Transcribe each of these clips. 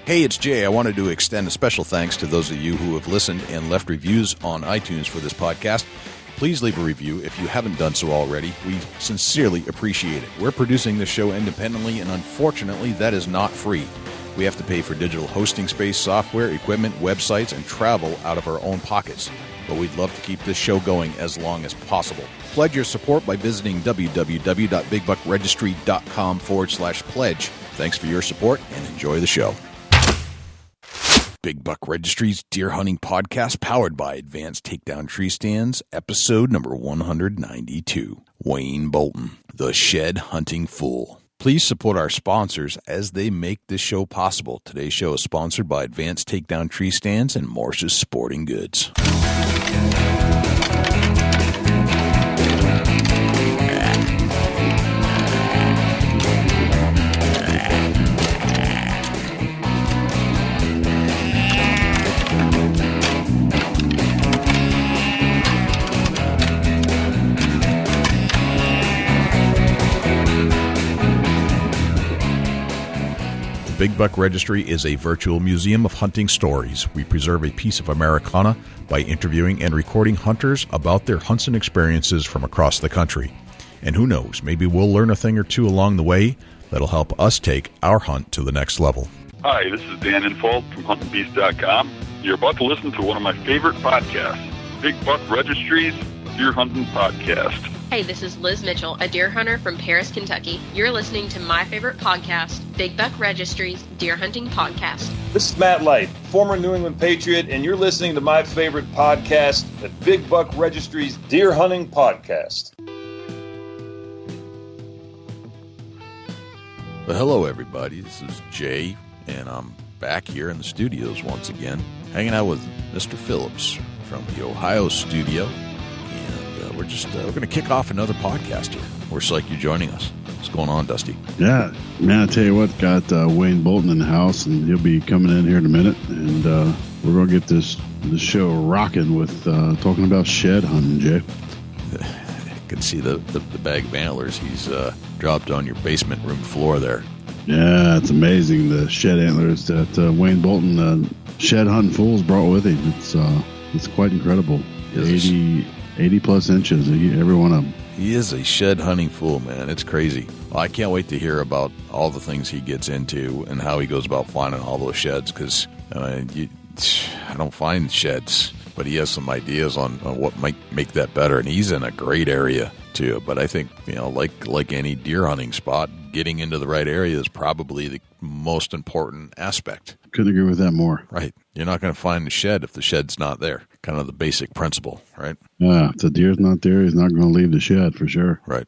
Hey, it's Jay. I wanted to extend a special thanks to those of you who have listened and left reviews on iTunes for this podcast. Please leave a review if you haven't done so already. We sincerely appreciate it. We're producing this show independently, and unfortunately, that is not free. We have to pay for digital hosting space, software, equipment, websites, and travel out of our own pockets. But we'd love to keep this show going as long as possible. Pledge your support by visiting www.bigbuckregistry.com/pledge. Thanks for your support and enjoy the show. Big Buck Registry's Deer Hunting Podcast, powered by Advanced Takedown Tree Stands, episode number 192. Wayne Bolton, the Shed Hunting Fool. Please support our sponsors as they make this show possible. Today's show is sponsored by Advanced Takedown Tree Stands and Morse's Sporting Goods. Big Buck Registry is a virtual museum of hunting stories. We preserve a piece of Americana by interviewing and recording hunters about their hunts and experiences from across the country. And who knows, maybe we'll learn a thing or two along the way that'll help us take our hunt to the next level. Hi, this is Dan Infalt from HuntingBeast.com. You're about to listen to one of my favorite podcasts, Big Buck Registry's Deer Hunting Podcast. Hey, this is Liz Mitchell, a deer hunter from Paris, Kentucky. You're listening to my favorite podcast, Big Buck Registry's Deer Hunting Podcast. This is Matt Light, former New England Patriot, and you're listening to my favorite podcast, the Big Buck Registry's Deer Hunting Podcast. Well, hello, everybody. This is Jay, and I'm back here in the studios once again, hanging out with Mr. Phillips from the Ohio studio. We're going to kick off another podcast here. We're psyched you're joining us. What's going on, Dusty? Yeah, man, I tell you what, got Wayne Bolton in the house, and he'll be coming in here in a minute, and we're going to get this show rocking with talking about shed hunting, Jay. I can see the bag of antlers he's dropped on your basement room floor there. Yeah, it's amazing, the shed antlers that Wayne Bolton, Shed Hunting Fools, brought with him. It's quite incredible. 80 plus inches, every one of them. He is a shed hunting fool, man. It's crazy. Well, I can't wait to hear about all the things he gets into and how he goes about finding all those sheds, because I don't find sheds, but he has some ideas on what might make that better, and he's in a great area too. But I think, like any deer hunting spot, getting into the right area is probably the most important aspect. Couldn't agree with that more. Right. You're not going to find the shed if the shed's not there. Kind of the basic principle, right? Yeah, if the deer's not there, he's not going to leave the shed for sure. Right.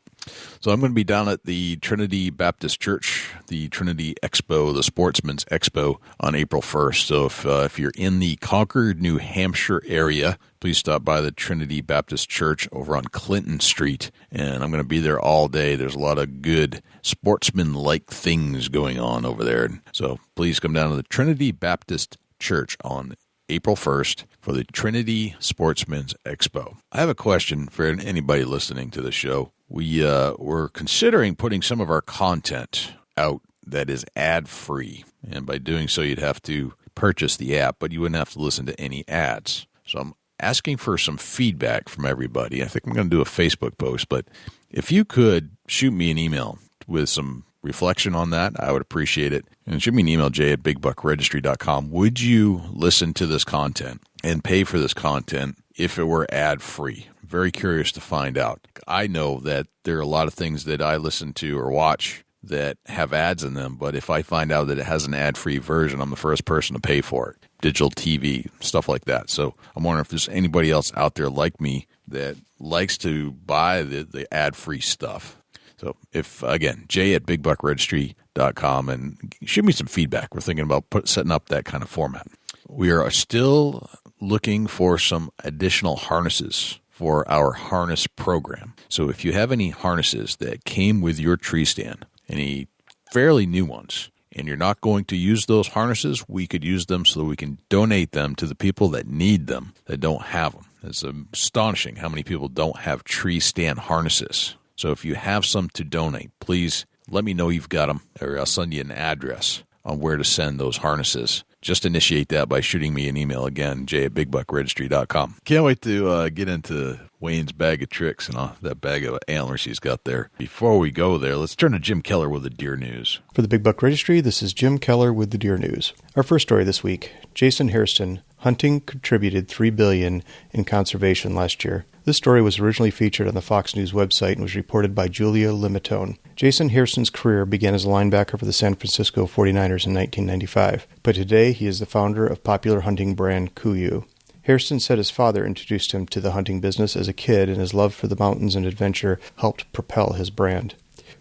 So I'm going to be down at the Trinity Baptist Church, the Trinity Expo, the Sportsman's Expo, on April 1st. So if you're in the Concord, New Hampshire area, please stop by the Trinity Baptist Church over on Clinton Street. And I'm going to be there all day. There's a lot of good sportsman-like things going on over there. So please come down to the Trinity Baptist Church on April 1st for the Trinity Sportsman's Expo. I have a question for anybody listening to the show. We're considering putting some of our content out that is ad-free. And by doing so, you'd have to purchase the app, but you wouldn't have to listen to any ads. So I'm asking for some feedback from everybody. I think I'm going to do a Facebook post, but if you could shoot me an email with some reflection on that, I would appreciate it. And shoot me an email, jay@bigbuckregistry.com. Would you listen to this content and pay for this content if it were ad-free? Very curious to find out. I know that there are a lot of things that I listen to or watch that have ads in them, but if I find out that it has an ad-free version, I'm the first person to pay for it. Digital TV, stuff like that. So I'm wondering if there's anybody else out there like me that likes to buy the ad-free stuff. So if, again, jay@bigbuckregistry.com, and shoot me some feedback. We're thinking about setting up that kind of format. We are still looking for some additional harnesses for our harness program. So if you have any harnesses that came with your tree stand, any fairly new ones, and you're not going to use those harnesses, we could use them so that we can donate them to the people that need them, that don't have them. It's astonishing how many people don't have tree stand harnesses. So if you have some to donate, please let me know you've got them, or I'll send you an address on where to send those harnesses. Just initiate that by shooting me an email again, jay@bigbuckregistry.com. Can't wait to get into Wayne's bag of tricks and that bag of antlers he's got there. Before we go there, let's turn to Jim Keller with the deer news. For the Big Buck Registry, this is Jim Keller with the deer news. Our first story this week, Jason Hairston, hunting contributed $3 billion in conservation last year. This story was originally featured on the Fox News website and was reported by Julia Limatone. Jason Hairston's career began as a linebacker for the San Francisco 49ers in 1995, but today he is the founder of popular hunting brand KUIU. Hairston said his father introduced him to the hunting business as a kid, and his love for the mountains and adventure helped propel his brand.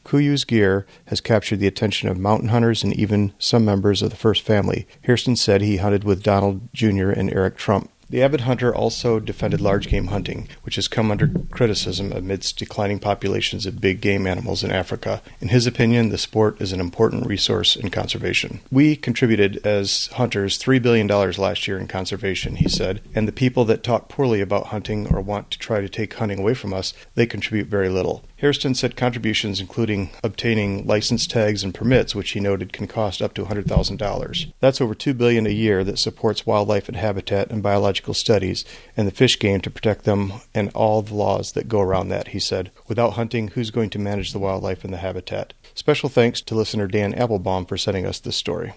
KUIU's gear has captured the attention of mountain hunters and even some members of the First Family. Hairston said he hunted with Donald Jr. and Eric Trump. The avid hunter also defended large game hunting, which has come under criticism amidst declining populations of big game animals in Africa. In his opinion, the sport is an important resource in conservation. We contributed as hunters $3 billion last year in conservation, he said, and the people that talk poorly about hunting or want to try to take hunting away from us, they contribute very little. Hairston said contributions including obtaining license tags and permits, which he noted can cost up to $100,000. That's over $2 billion a year that supports wildlife and habitat and biological studies and the fish game to protect them and all the laws that go around that, he said. Without hunting, who's going to manage the wildlife and the habitat? Special thanks to listener Dan Applebaum for sending us this story.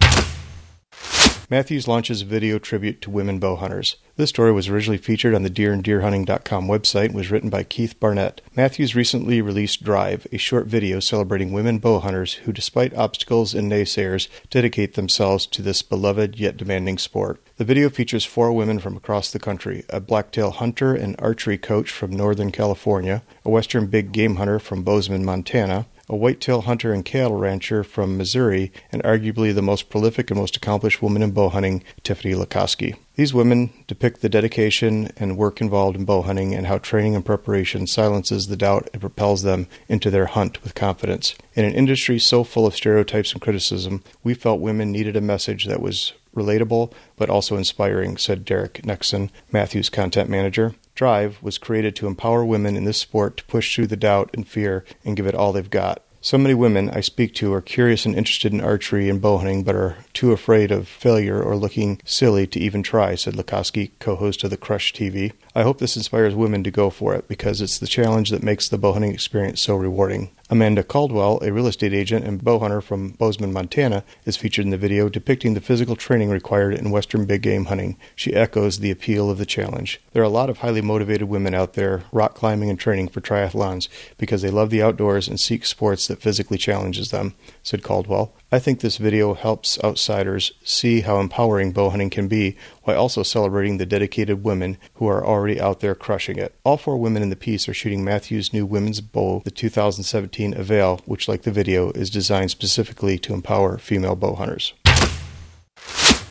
Matthews launches a video tribute to women bow hunters. This story was originally featured on the deeranddeerhunting.com website and was written by Keith Barnett. Matthews recently released Drive, a short video celebrating women bow hunters who, despite obstacles and naysayers, dedicate themselves to this beloved yet demanding sport. The video features 4 women from across the country, a blacktail hunter and archery coach from Northern California, a western big game hunter from Bozeman, Montana, a whitetail hunter and cattle rancher from Missouri, and arguably the most prolific and most accomplished woman in bow hunting, Tiffany Lukoski. These women depict the dedication and work involved in bow hunting and how training and preparation silences the doubt and propels them into their hunt with confidence. In an industry so full of stereotypes and criticism, we felt women needed a message that was relatable but also inspiring, said Derek Nexon, Matthews' content manager. Drive was created to empower women in this sport to push through the doubt and fear and give it all they've got. So many women I speak to are curious and interested in archery and bow hunting, but are too afraid of failure or looking silly to even try, said Lukoski, co-host of the Crush TV. I hope this inspires women to go for it, because it's the challenge that makes the bow hunting experience so rewarding. Amanda Caldwell, a real estate agent and bow hunter from Bozeman, Montana, is featured in the video depicting the physical training required in western big game hunting. She echoes the appeal of the challenge. There are a lot of highly motivated women out there rock climbing and training for triathlons because they love the outdoors and seek sports that physically challenges them, said Caldwell. I think this video helps outsiders see how empowering bow hunting can be while also celebrating the dedicated women who are already out there crushing it. All 4 women in the piece are shooting Matthews' new women's bow, the 2017 Avail, which, like the video, is designed specifically to empower female bow hunters.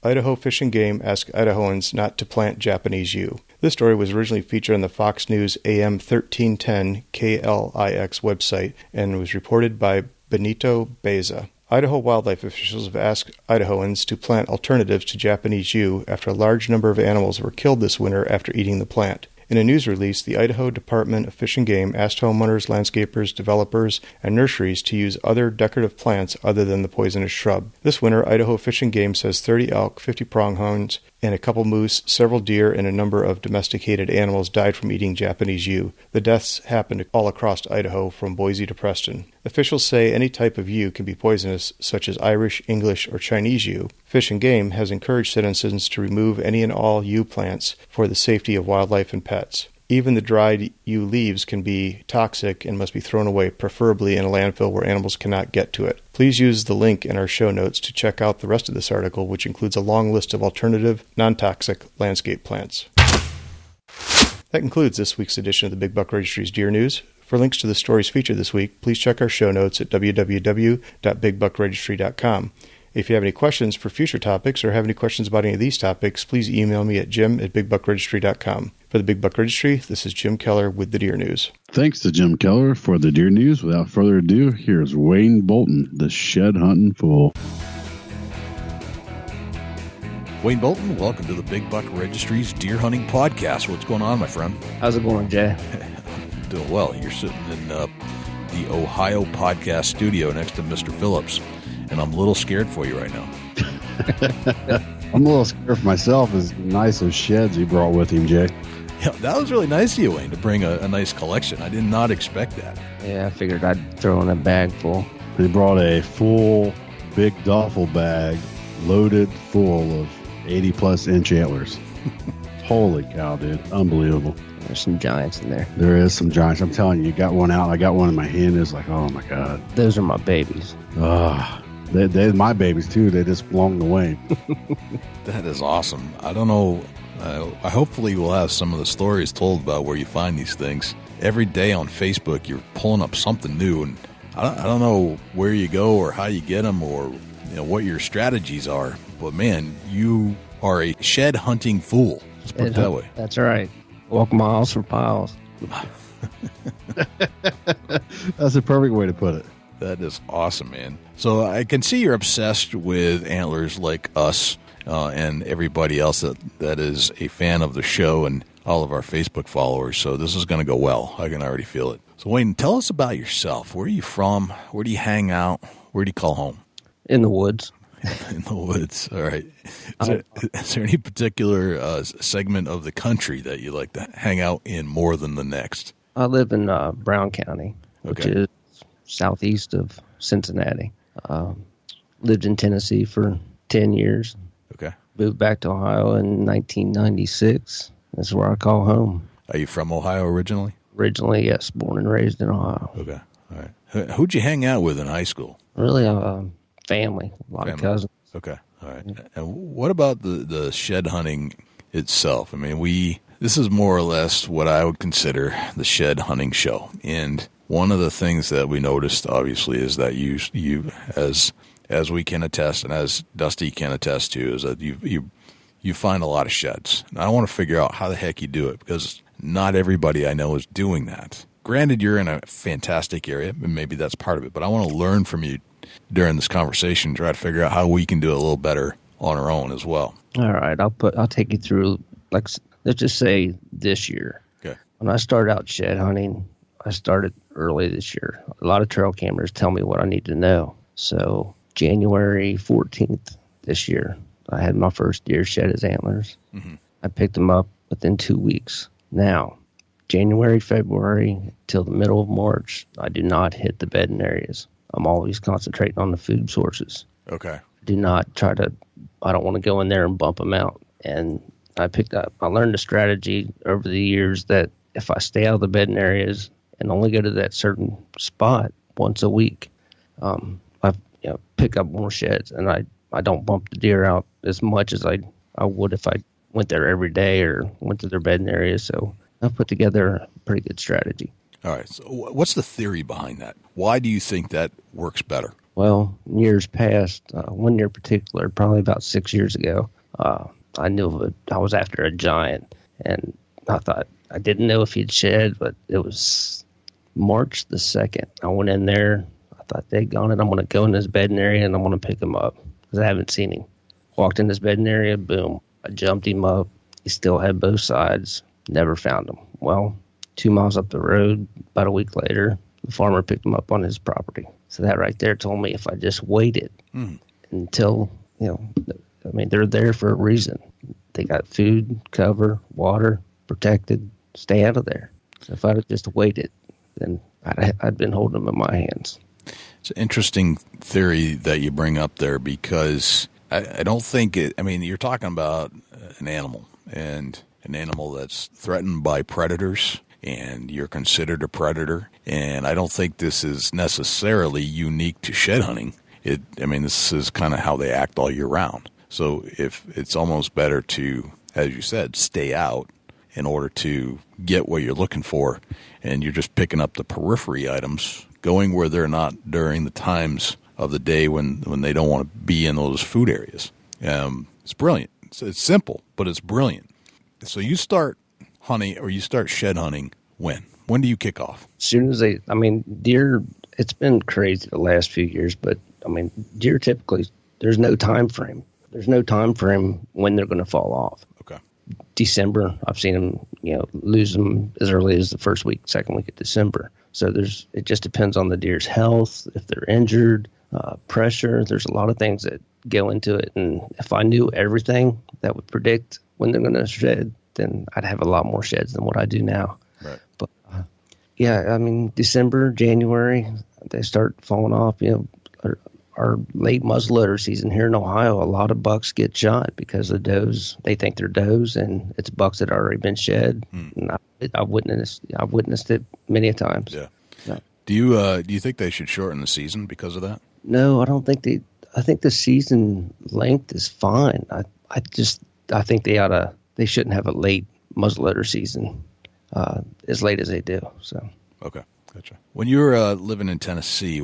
Idaho Fish and Game ask Idahoans not to plant Japanese yew. This story was originally featured on the Fox News AM 1310 KLIX website and was reported by Benito Beza. Idaho wildlife officials have asked Idahoans to plant alternatives to Japanese yew after a large number of animals were killed this winter after eating the plant. In a news release, the Idaho Department of Fish and Game asked homeowners, landscapers, developers, and nurseries to use other decorative plants other than the poisonous shrub. This winter, Idaho Fish and Game says 30 elk, 50 pronghorns, and a couple moose, several deer, and a number of domesticated animals died from eating Japanese yew. The deaths happened all across Idaho, from Boise to Preston. Officials say any type of yew can be poisonous, such as Irish, English, or Chinese yew. Fish and Game has encouraged citizens to remove any and all yew plants for the safety of wildlife and pets. Even the dried yew leaves can be toxic and must be thrown away, preferably in a landfill where animals cannot get to it. Please use the link in our show notes to check out the rest of this article, which includes a long list of alternative, non-toxic landscape plants. That concludes this week's edition of the Big Buck Registry's Deer News. For links to the stories featured this week, please check our show notes at www.bigbuckregistry.com. If you have any questions for future topics or have any questions about any of these topics, please email me at jim@bigbuckregistry.com. For the Big Buck Registry, this is Jim Keller with the Deer News. Thanks to Jim Keller for the Deer News. Without further ado, here's Wayne Bolton, the shed hunting fool. Wayne Bolton, welcome to the Big Buck Registry's Deer Hunting Podcast. What's going on, my friend? How's it going, Jay? Doing well. You're sitting in the Ohio podcast studio next to Mr. Phillips, and I'm a little scared for you right now. I'm a little scared for myself. As nice as sheds he brought with him, Jay. Yeah, that was really nice of you, Wayne, to bring a nice collection. I did not expect that. Yeah, I figured I'd throw in a bag full. He brought a full big duffel bag loaded full of 80-plus inch antlers. Holy cow, dude. Unbelievable. There's some giants in there. There is some giants. I'm telling you, you got one out. I got one in my hand. It's like, oh, my God. Those are my babies. They're my babies, too. They just belong to Wayne. That is awesome. I don't know. Hopefully we'll have some of the stories told about where you find these things. Every day on Facebook, you're pulling up something new, and I don't know where you go or how you get them or what your strategies are. But, man, you are a shed hunting fool. Let's put it that way. That's right. Walk miles for piles. That's a perfect way to put it. That is awesome, man. So I can see you're obsessed with antlers like us and everybody else that is a fan of the show and all of our Facebook followers. So this is going to go well. I can already feel it. So, Wayne, tell us about yourself. Where are you from? Where do you hang out? Where do you call home? In the woods. In the woods. All right. Is there any particular segment of the country that you like to hang out in more than the next? I live in Brown County, which is southeast of Cincinnati. Lived in Tennessee for 10 years. Okay. Moved back to Ohio in 1996. That's where I call home. Are you from Ohio originally? Originally, yes. Born and raised in Ohio. Okay. All right. Who'd you hang out with in high school? Really, family. A lot of cousins. Okay. All right. And what about the shed hunting itself? I mean, this is more or less what I would consider the shed hunting show. And one of the things that we noticed, obviously, is that you as we can attest and as Dusty can attest to, is that you find a lot of sheds. And I want to figure out how the heck you do it, because not everybody I know is doing that. Granted, you're in a fantastic area, and maybe that's part of it, but I want to learn from you during this conversation, try to figure out how we can do it a little better on our own as well. All right, I'll take you through, like, let's just say this year. Okay. When I started out shed hunting, I started early this year. A lot of trail cameras tell me what I need to know. So January 14th this year, I had my first deer shed his antlers. Mm-hmm. I picked them up within 2 weeks. Now, January, February, till the middle of March, I do not hit the bedding areas. I'm always concentrating on the food sources. Okay. Do not I don't want to go in there and bump them out. And I learned a strategy over the years that if I stay out of the bedding areas and only go to that certain spot once a week, I pick up more sheds, and I don't bump the deer out as much as I would if I went there every day or went to their bedding areas. So I've put together a pretty good strategy. All right. So what's the theory behind that? Why do you think that works better? Well, in years past, one year in particular, probably about 6 years ago, I knew I was after a giant, and I thought, I didn't know if he'd shed, but it was March the 2nd. I went in there. I thought, daggone it, I'm going to go in this bedding area and I'm going to pick him up because I haven't seen him. Walked in this bedding area, boom. I jumped him up. He still had both sides. Never found him. Well, 2 miles up the road, about a week later, the farmer picked him up on his property. So that right there told me if I just waited until, they're there for a reason. They got food, cover, water, protected, stay out of there. So if I'd have just waited, then I'd been holding them in my hands. It's an interesting theory that you bring up there, because I don't think you're talking about an animal, and an animal that's threatened by predators, and you're considered a predator. And I don't think this is necessarily unique to shed hunting. This is kind of how they act all year round. So if it's almost better to, as you said, stay out in order to get what you're looking for, and you're just picking up the periphery items, going where they're not during the times of the day when they don't want to be in those food areas. It's brilliant. It's simple, but it's brilliant. So you start hunting, or you start shed hunting when? When do you kick off? As soon as deer, it's been crazy the last few years, but deer typically, there's no time frame. There's no time frame when they're going to fall off. Okay. December, I've seen them, lose them as early as the second week of December. So it just depends on the deer's health, if they're injured, pressure. There's a lot of things that go into it. And if I knew everything that would predict when they're going to shed, then I'd have a lot more sheds than what I do now. Right. But yeah, I mean, December, January, they start falling off. Our late muzzleloader season here in Ohio, a lot of bucks get shot because of does. They think they're does, and it's bucks that have already been shed. And I've witnessed it many a times. Yeah. Do you think they should shorten the season because of that? No, I don't think I think the season length is fine. I think they shouldn't have a late muzzleloader season as late as they do. So. Okay, gotcha. When you were living in Tennessee,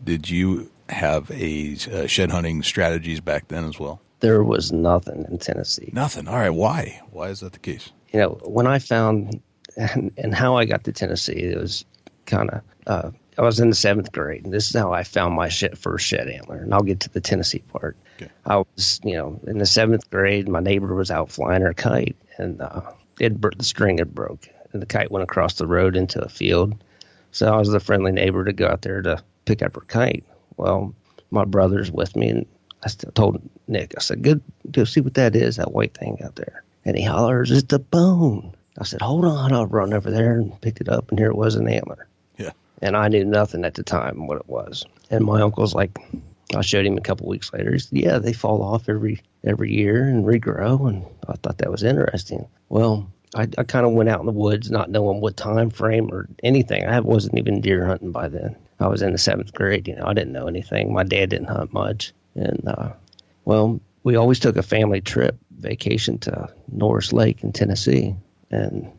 did you have a shed hunting strategies back then as well? There was nothing in Tennessee. Nothing. All right. Why? Why is that the case? When I found and how I got to Tennessee, it was kind of I was in the 7th grade, and this is how I found my first shed antler. And I'll get to the Tennessee part. Okay. I was, in the 7th grade. My neighbor was out flying her kite, and the string had broke, and the kite went across the road into a field. So I was the friendly neighbor to go out there to pick up her kite. Well, my brother's with me, and I still told Nick, I said, go see what that is, that white thing out there. And he hollers, it's a bone. I said, hold on. I'll run over there and picked it up, and here it was, an antler. Yeah. And I knew nothing at the time what it was. And my uncle's like, I showed him a couple weeks later. He said, yeah, they fall off every year and regrow. And I thought that was interesting. Well, I kind of went out in the woods not knowing what time frame or anything. I wasn't even deer hunting by then. I was in the 7th grade. I didn't know anything. My dad didn't hunt much. And, we always took a family trip vacation to Norris Lake in Tennessee. And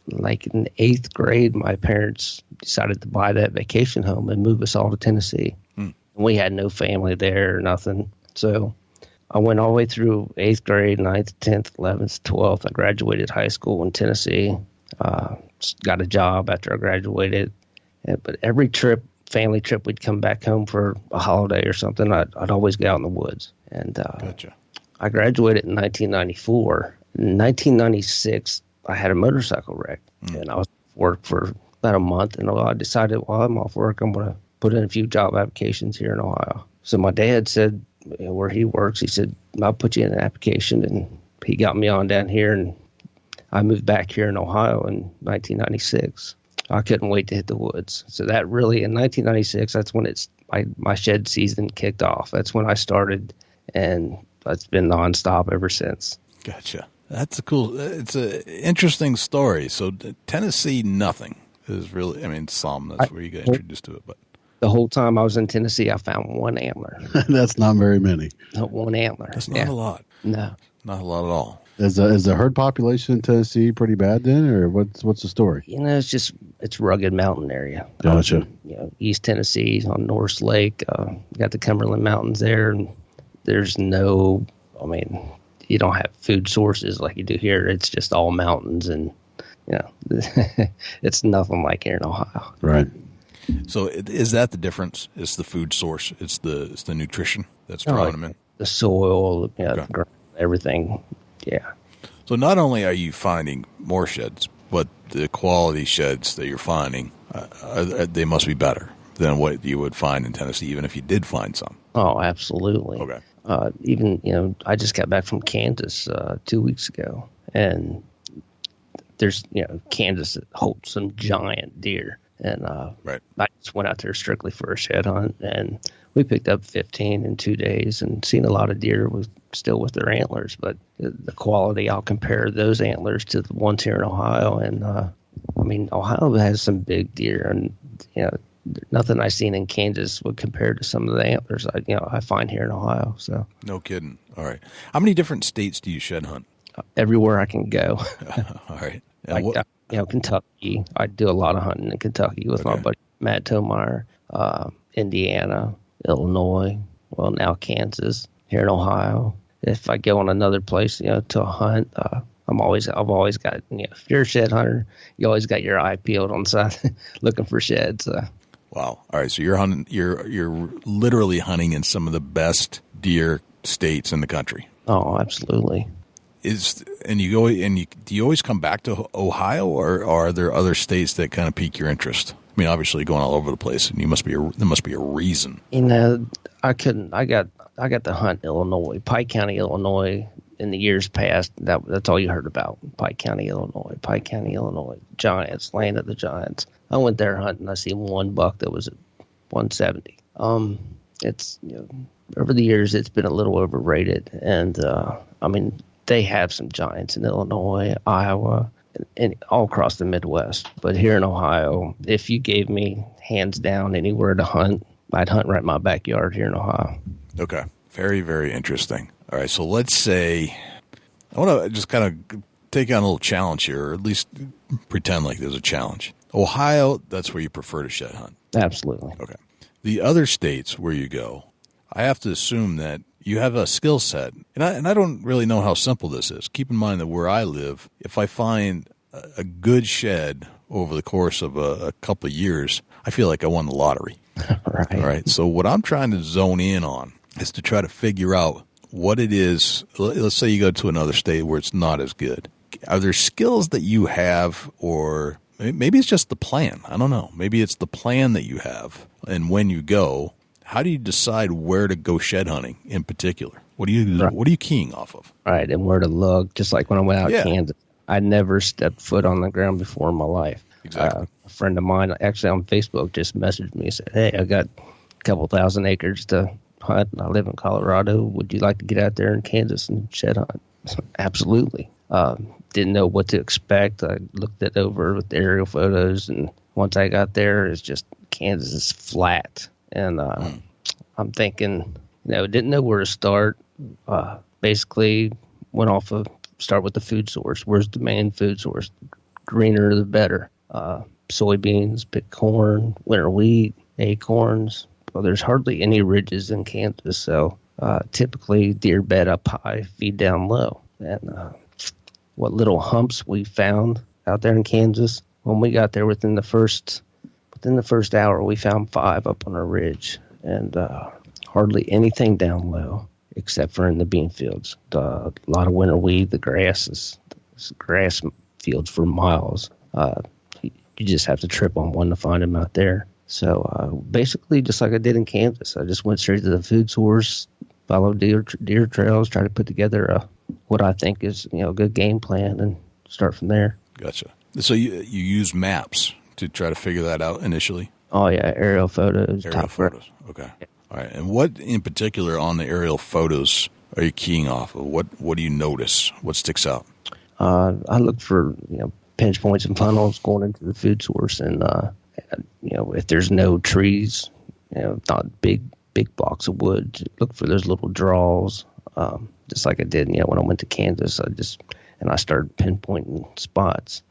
like in 8th grade, my parents decided to buy that vacation home and move us all to Tennessee. And we had no family there or nothing. So I went all the way through 8th grade, 9th, 10th, 11th, 12th. I graduated high school in Tennessee. Got a job after I graduated. But every family trip, we'd come back home for a holiday or something. I'd always go out in the woods. And Gotcha. I graduated in 1994. In 1996, I had a motorcycle wreck, and I was off work for about a month. And I decided, while I'm off work, I'm going to put in a few job applications here in Ohio. So my dad said, where he works, he said, I'll put you in an application. And he got me on down here, and I moved back here in Ohio in 1996. I couldn't wait to hit the woods. So that really, in 1996, that's when my shed season kicked off. That's when I started, and it's been nonstop ever since. Gotcha. It's an interesting story. So Tennessee, nothing is really, some, that's where you got introduced to it. But the whole time I was in Tennessee, I found one antler. That's not very many. One antler. That's not a lot. No. Not a lot at all. Is the herd population in Tennessee pretty bad then, or what's the story? It's rugged mountain area. Gotcha. East Tennessee on Norris Lake. You got the Cumberland Mountains there, and there's no, you don't have food sources like you do here. It's just all mountains, and it's nothing like here in Ohio. Right. So is that the difference? It's the food source. It's the nutrition that's drawing them in. The soil, Okay. the ground, everything. Yeah. So not only are you finding more sheds, but the quality sheds that you're finding, they must be better than what you would find in Tennessee, even if you did find some. Oh, absolutely. Okay. Even, I just got back from Kansas 2 weeks ago, and there's, Kansas that holds some giant deer. And right. I just went out there strictly for a shed hunt, and we picked up 15 in 2 days and seen a lot of deer still with their antlers. But the quality, I'll compare those antlers to the ones here in Ohio. And, Ohio has some big deer, and, nothing I've seen in Kansas would compare to some of the antlers I find here in Ohio. So no kidding. All right. How many different states do you shed hunt? Everywhere I can go. All right. Kentucky. I do a lot of hunting in Kentucky with my buddy Matt Tomeyer, Indiana, Illinois, well, now Kansas, here in Ohio. If I go on another place, to a hunt, I've always got, if you're a shed hunter, you always got your eye peeled on the side looking for sheds. Wow. All right. So you're hunting, you're literally hunting in some of the best deer states in the country. Oh, absolutely. do you always come back to Ohio, or are there other states that kind of pique your interest? I mean, obviously, going all over the place, and there must be a reason. I couldn't. I got to hunt Illinois, Pike County, Illinois. In the years past, that's all you heard about. Pike County, Illinois, Giants, land of the Giants. I went there hunting. I seen one buck that was at 170. It's over the years it's been a little overrated, and I mean they have some giants in Illinois, Iowa, and all across the Midwest. But here in Ohio, if you gave me hands down anywhere to hunt, I'd hunt right in my backyard here in Ohio. Okay, very, very interesting. All right, so let's say I want to just kind of take on a little challenge here, or at least pretend like there's a challenge. Ohio, that's where you prefer to shed hunt. Absolutely. Okay. The other states where you go, I have to assume that you have a skill set, and I don't really know how simple this is. Keep in mind that where I live, if I find a good shed over the course of a couple of years, I feel like I won the lottery. Right. All right. So what I'm trying to zone in on is to try to figure out what it is. Let's say you go to another state where it's not as good. Are there skills that you have, or maybe it's just the plan? I don't know. Maybe it's the plan that you have, and when you go, how do you decide where to go shed hunting in particular? What are you keying off of? Right, and where to look. Just like when I went out to Kansas, I never stepped foot on the ground before in my life. Exactly. A friend of mine, actually on Facebook, just messaged me and said, "Hey, I got a couple thousand acres to hunt. I live in Colorado. Would you like to get out there in Kansas and shed hunt?" Absolutely. Didn't know what to expect. I looked it over with the aerial photos, and once I got there, it's just Kansas is flat. And I'm thinking, didn't know where to start. Basically, went off of start with the food source. Where's the main food source? Greener the better. Soybeans, pick corn, winter wheat, acorns. Well, there's hardly any ridges in Kansas, so typically deer bed up high, feed down low. And what little humps we found out there in Kansas, when we got there within the first hour, we found 5 up on a ridge, and hardly anything down low except for in the bean fields. A lot of winter wheat, the grass fields for miles. You just have to trip on one to find them out there. So basically, just like I did in Kansas, I just went straight to the food source, followed deer trails, try to put together what I think is a good game plan, and start from there. Gotcha. So you use maps to try to figure that out initially? Oh yeah, aerial photos. Aerial photos. Okay. All right. And what in particular on the aerial photos are you keying off of? What do you notice? What sticks out? I look for pinch points and funnels going into the food source, and if there's no trees, not big blocks of wood, look for those little draws. Just like I did, when I went to Kansas, I started pinpointing spots.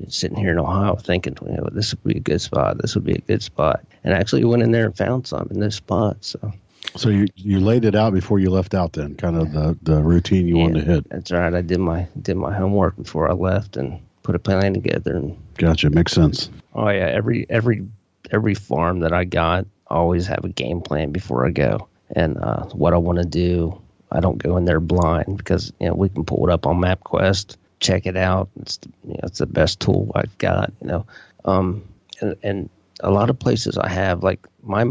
Sitting here in Ohio thinking, this would be a good spot. This would be a good spot. And I actually went in there and found some in those spots. So you laid it out before you left out then, kind of the routine you wanted to hit. That's right. I did my homework before I left and put a plan together. And gotcha. Makes sense. Oh yeah. Every farm that I got, I always have a game plan before I go. And what I want to do, I don't go in there blind, because we can pull it up on MapQuest, check it out. It's the best tool I've got. And a lot of places I have, like my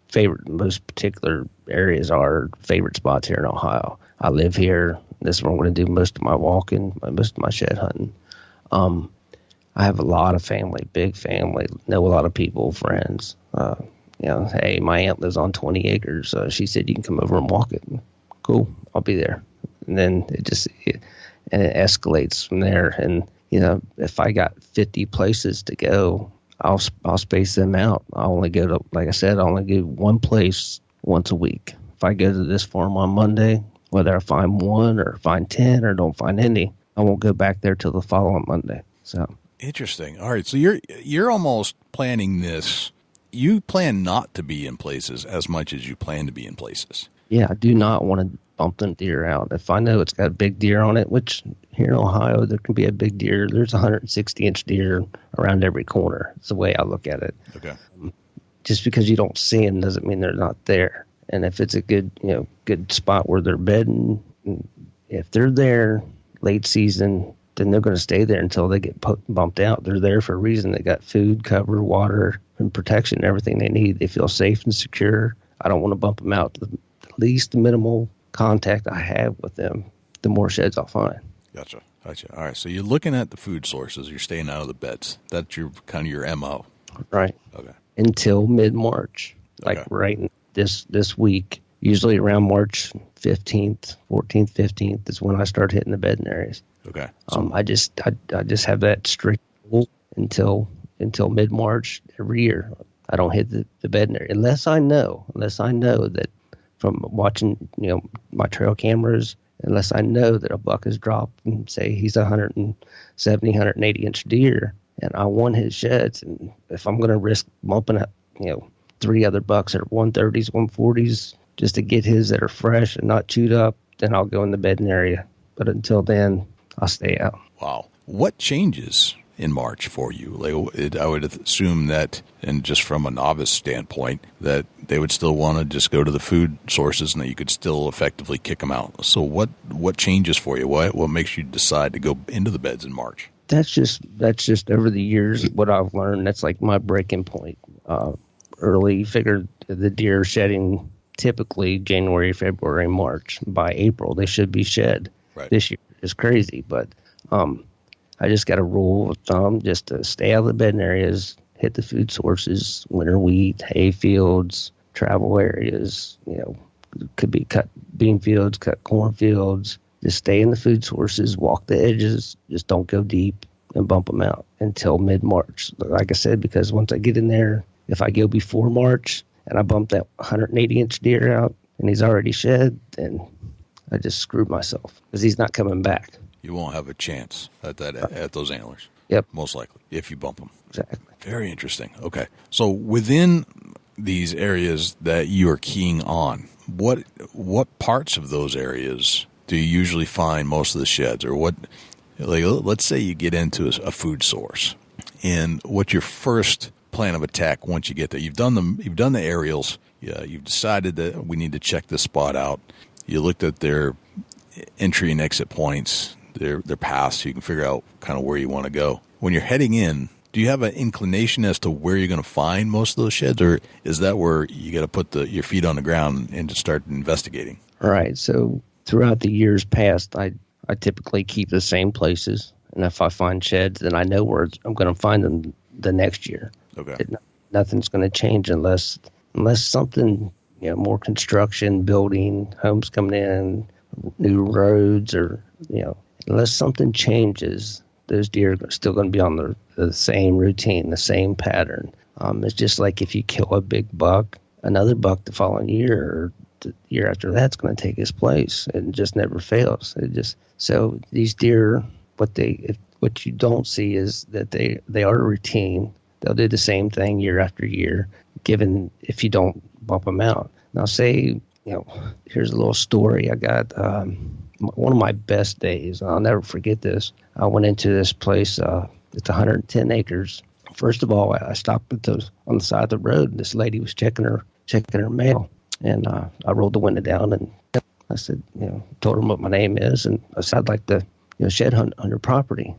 favorite, most particular areas are favorite spots here in Ohio. I live here. This is where I'm going to do most of my walking, most of my shed hunting. I have a lot of family, big family, know a lot of people, friends. Hey, my aunt lives on 20 acres. She said you can come over and walk it. Cool, I'll be there. And then it escalates from there. And if I got 50 places to go, I'll space them out. I only go to, like I said, I only go one place once a week. If I go to this farm on Monday, whether I find 1 or find 10 or don't find any, I won't go back there till the following Monday. So interesting. All right, so you're almost planning this. You plan not to be in places as much as you plan to be in places. Yeah, I do not want to bump them deer out. If I know it's got a big deer on it, which here in Ohio, there can be a big deer. There's 160-inch deer around every corner. It's the way I look at it. Okay. Just because you don't see them doesn't mean they're not there. And if it's a good spot where they're bedding, if they're there late season, then they're going to stay there until they get bumped out. They're there for a reason. They got food, cover, water, and protection, everything they need. They feel safe and secure. I don't want to bump them out. The least minimal contact I have with them, the more sheds I'll find. Gotcha. All right. So you're looking at the food sources. You're staying out of the beds. That's your kind of your MO. Right. Okay. Until mid-March. Like right this week, usually around March 15th, 14th, 15th is when I start hitting the bedding areas. Okay. I just have that strict rule until mid-March every year. I don't hit the bedding area unless I know that from watching my trail cameras, unless I know that a buck has dropped and say he's a 170, 180 inch deer, and I want his sheds, and if I'm going to risk bumping up 3 other bucks that are 130s, 140s just to get his that are fresh and not chewed up, then I'll go in the bedding area. But until then, I'll stay out. Wow. What changes in March for you? Like, I would assume that, and just from a novice standpoint, that they would still want to just go to the food sources and that you could still effectively kick them out. So what changes for you? What makes you decide to go into the beds in March? That's just over the years what I've learned. That's like my breaking point. Early, figured the deer shedding typically January, February, March. By April, they should be shed. Right. This year is crazy, but I just got a rule of thumb just to stay out of the bedding areas, hit the food sources, winter wheat, hay fields, travel areas, could be cut bean fields, cut corn fields. Just stay in the food sources, walk the edges, just don't go deep and bump them out until mid-March. Like I said, because once I get in there, if I go before March and I bump that 180-inch deer out and he's already shed, then I just screwed myself because he's not coming back. You won't have a chance at those antlers. Yep. Most likely, if you bump them. Exactly. Very interesting. Okay. So within these areas that you are keying on, what parts of those areas do you usually find most of the sheds? Or what, like, let's say you get into a food source, and what's your first plan of attack once you get there? You've done the aerials. Yeah, you've decided that we need to check this spot out. You looked at their entry and exit points, their paths, so you can figure out kind of where you want to go. When you're heading in, do you have an inclination as to where you're going to find most of those sheds, or is that where you got to put your feet on the ground and to start investigating? All right. So throughout the years past, I typically keep the same places, and if I find sheds, then I know where I'm going to find them the next year. Okay. Nothing's going to change unless something, more construction, building, homes coming in, new roads, or unless something changes, those deer are still going to be on the same routine, the same pattern. It's just like if you kill a big buck, another buck the following year or the year after that's going to take his place. It just never fails. So these deer, what you don't see is that they are a routine. They'll do the same thing year after year, given if you don't bump them out. Now, say, here's a little story. I got one of my best days. I'll never forget this. I went into this place. It's 110 acres. First of all, I stopped on the side of the road. And this lady was checking her mail, and I rolled the window down and I said, told her what my name is, and I said I'd like to shed hunt on your property.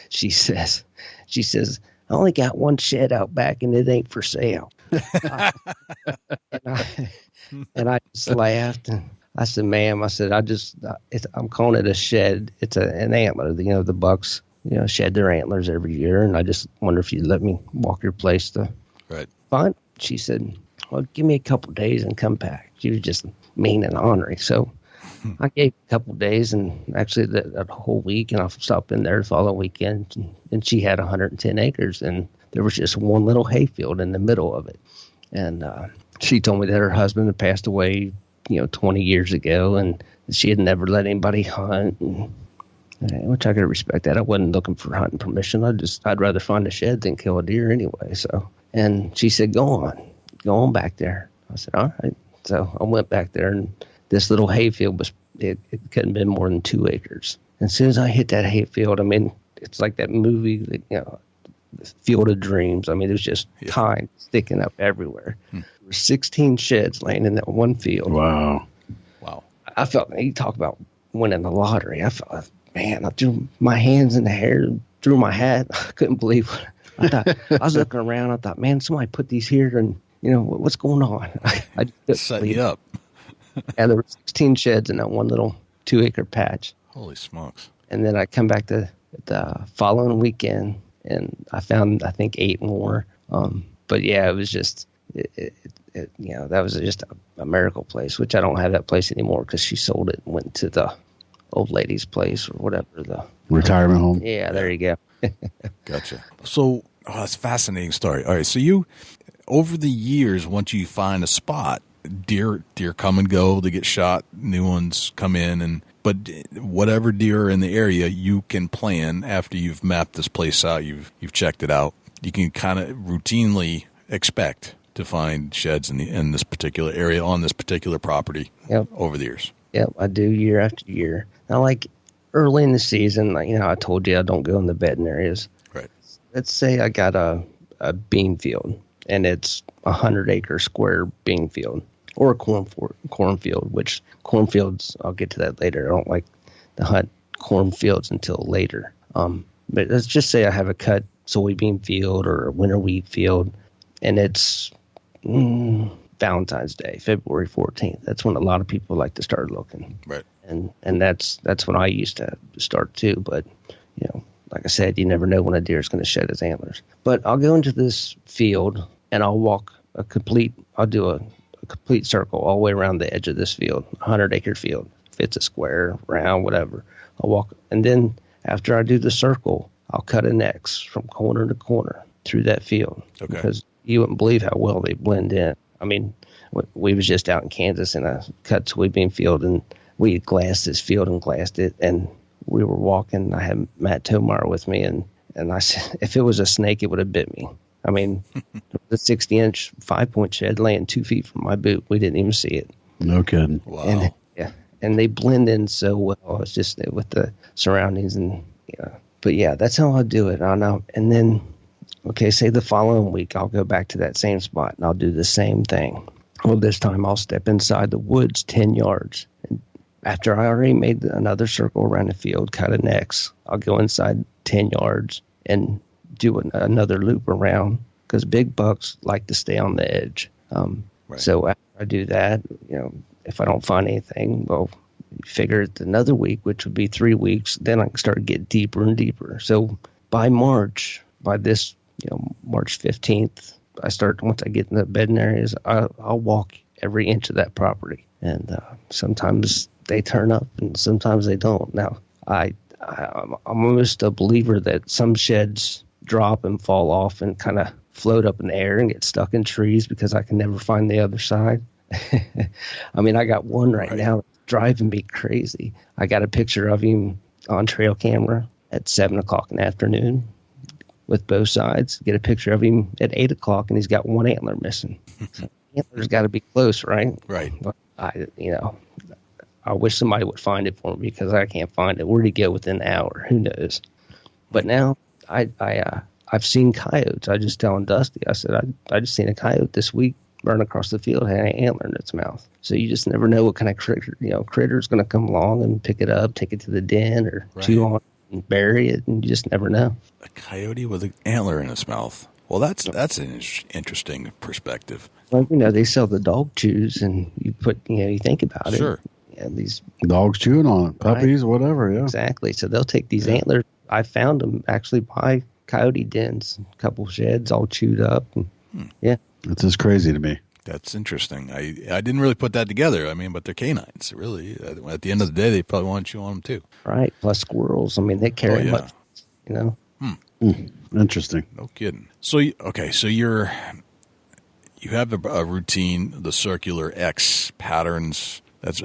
She says, I only got one shed out back, and it ain't for sale. And I just laughed, and I said, ma'am, I'm calling it a shed. It's an antler. The bucks, shed their antlers every year, and I just wonder if you'd let me walk your place to find. She said, well, give me a couple days and come back. She was just mean and ornery. So I gave a couple days, and actually that whole week, and I stopped in there the following weekend, and she had 110 acres, and there was just one little hayfield in the middle of it. And she told me that her husband had passed away, 20 years ago, and she had never let anybody hunt, which I could respect that. I wasn't looking for hunting permission. I'd rather find a shed than kill a deer anyway. So, and she said, go on back there. I said, all right. So I went back there, and this little hayfield it couldn't have been more than 2 acres. And as soon as I hit that hayfield, it's like that movie, the Field of Dreams. There's just pine sticking up everywhere. There were 16 sheds laying in that one field. Wow. I felt, you talk about winning the lottery. I felt, man, I threw my hands in the hair, threw my hat. I couldn't believe it. I thought, I was looking around. I thought, man, somebody put these here, and what's going on? I just set you up. Yeah, there were 16 sheds in that one little 2-acre patch. Holy smokes! And then I come back to the following weekend, and I found, I think, 8 more. But yeah, it was just, that was just a miracle place, which I don't have that place anymore because she sold it and went to the old lady's place or whatever. The retirement home. Yeah, there you go. Gotcha. So, that's a fascinating story. All right, so you, over the years, once you find a spot, deer come and go. They get shot. New ones come in, but whatever deer are in the area, you can plan after you've mapped this place out. You've checked it out. You can kind of routinely expect to find sheds in this particular area on this particular property. Yep. Over the years. Yep, I do year after year. Now, like early in the season, I told you I don't go in the bedding areas. Right. Let's say I got a bean field, and it's 100-acre square bean field, or a cornfield, which cornfields, I'll get to that later. I don't like to hunt cornfields until later. But let's just say I have a cut soybean field or a winter wheat field, and it's Valentine's Day, February 14th. That's when a lot of people like to start looking. Right. And that's when I used to start too. But, like I said, you never know when a deer is going to shed his antlers. But I'll go into this field and I'll walk I'll do a complete circle all the way around the edge of this field, 100-acre field. If it's a square, round, whatever, I'll walk. And then after I do the circle, I'll cut an X from corner to corner through that field. Okay. Because you wouldn't believe how well they blend in. I mean, we was just out in Kansas in a cut soybean field, and we glassed this field and glassed it, and we were walking. I had Matt Tomar with me, and I said, if it was a snake, it would have bit me. I mean, the 60-inch 5-point shed laying 2 feet from my boot. We didn't even see it. No kidding. Wow. And they blend in so well. It's just with the surroundings, and But yeah, that's how I'll do it. And then, say the following week, I'll go back to that same spot and I'll do the same thing. Well, this time I'll step inside the woods 10 yards. And after I already made another circle around the field, cut an X, I'll go inside 10 yards and do another loop around, because big bucks like to stay on the edge. Right. So after I do that, if I don't find anything, well, figure it another week, which would be 3 weeks, then I can start to get deeper and deeper. So by March 15th, once I get in the bedding areas, I'll walk every inch of that property. And sometimes they turn up and sometimes they don't. Now, I'm almost a believer that some sheds drop and fall off and kind of float up in the air and get stuck in trees because I can never find the other side. I mean, I got one right now driving me crazy. I got a picture of him on trail camera at 7 o'clock in the afternoon with both sides. Get a picture of him at 8 o'clock, and he's got one antler missing. So antler's got to be close, right? Right. But I wish somebody would find it for me because I can't find it. Where'd he go within an hour? Who knows? But now I've seen coyotes. I just telling Dusty, I said, I just seen a coyote this week run across the field, had an antler in its mouth. So you just never know what kind of critter's going to come along and pick it up, take it to the den, or chew on it and bury it, and you just never know. A coyote with an antler in its mouth. Well, that's an interesting perspective. Well, they sell the dog chews, and you think about it. Sure. Yeah, these dogs chewing on it, puppies, whatever. Yeah, exactly. So they'll take these antlers. I found them actually by coyote dens, a couple sheds all chewed up. And, yeah. It's just crazy to me. That's interesting. I didn't really put that together. I mean, but they're canines. Really, at the end of the day, they probably want to chew on them too. Right. Plus squirrels. I mean, they carry much. Interesting. No kidding. So you have a routine, the circular X patterns. That's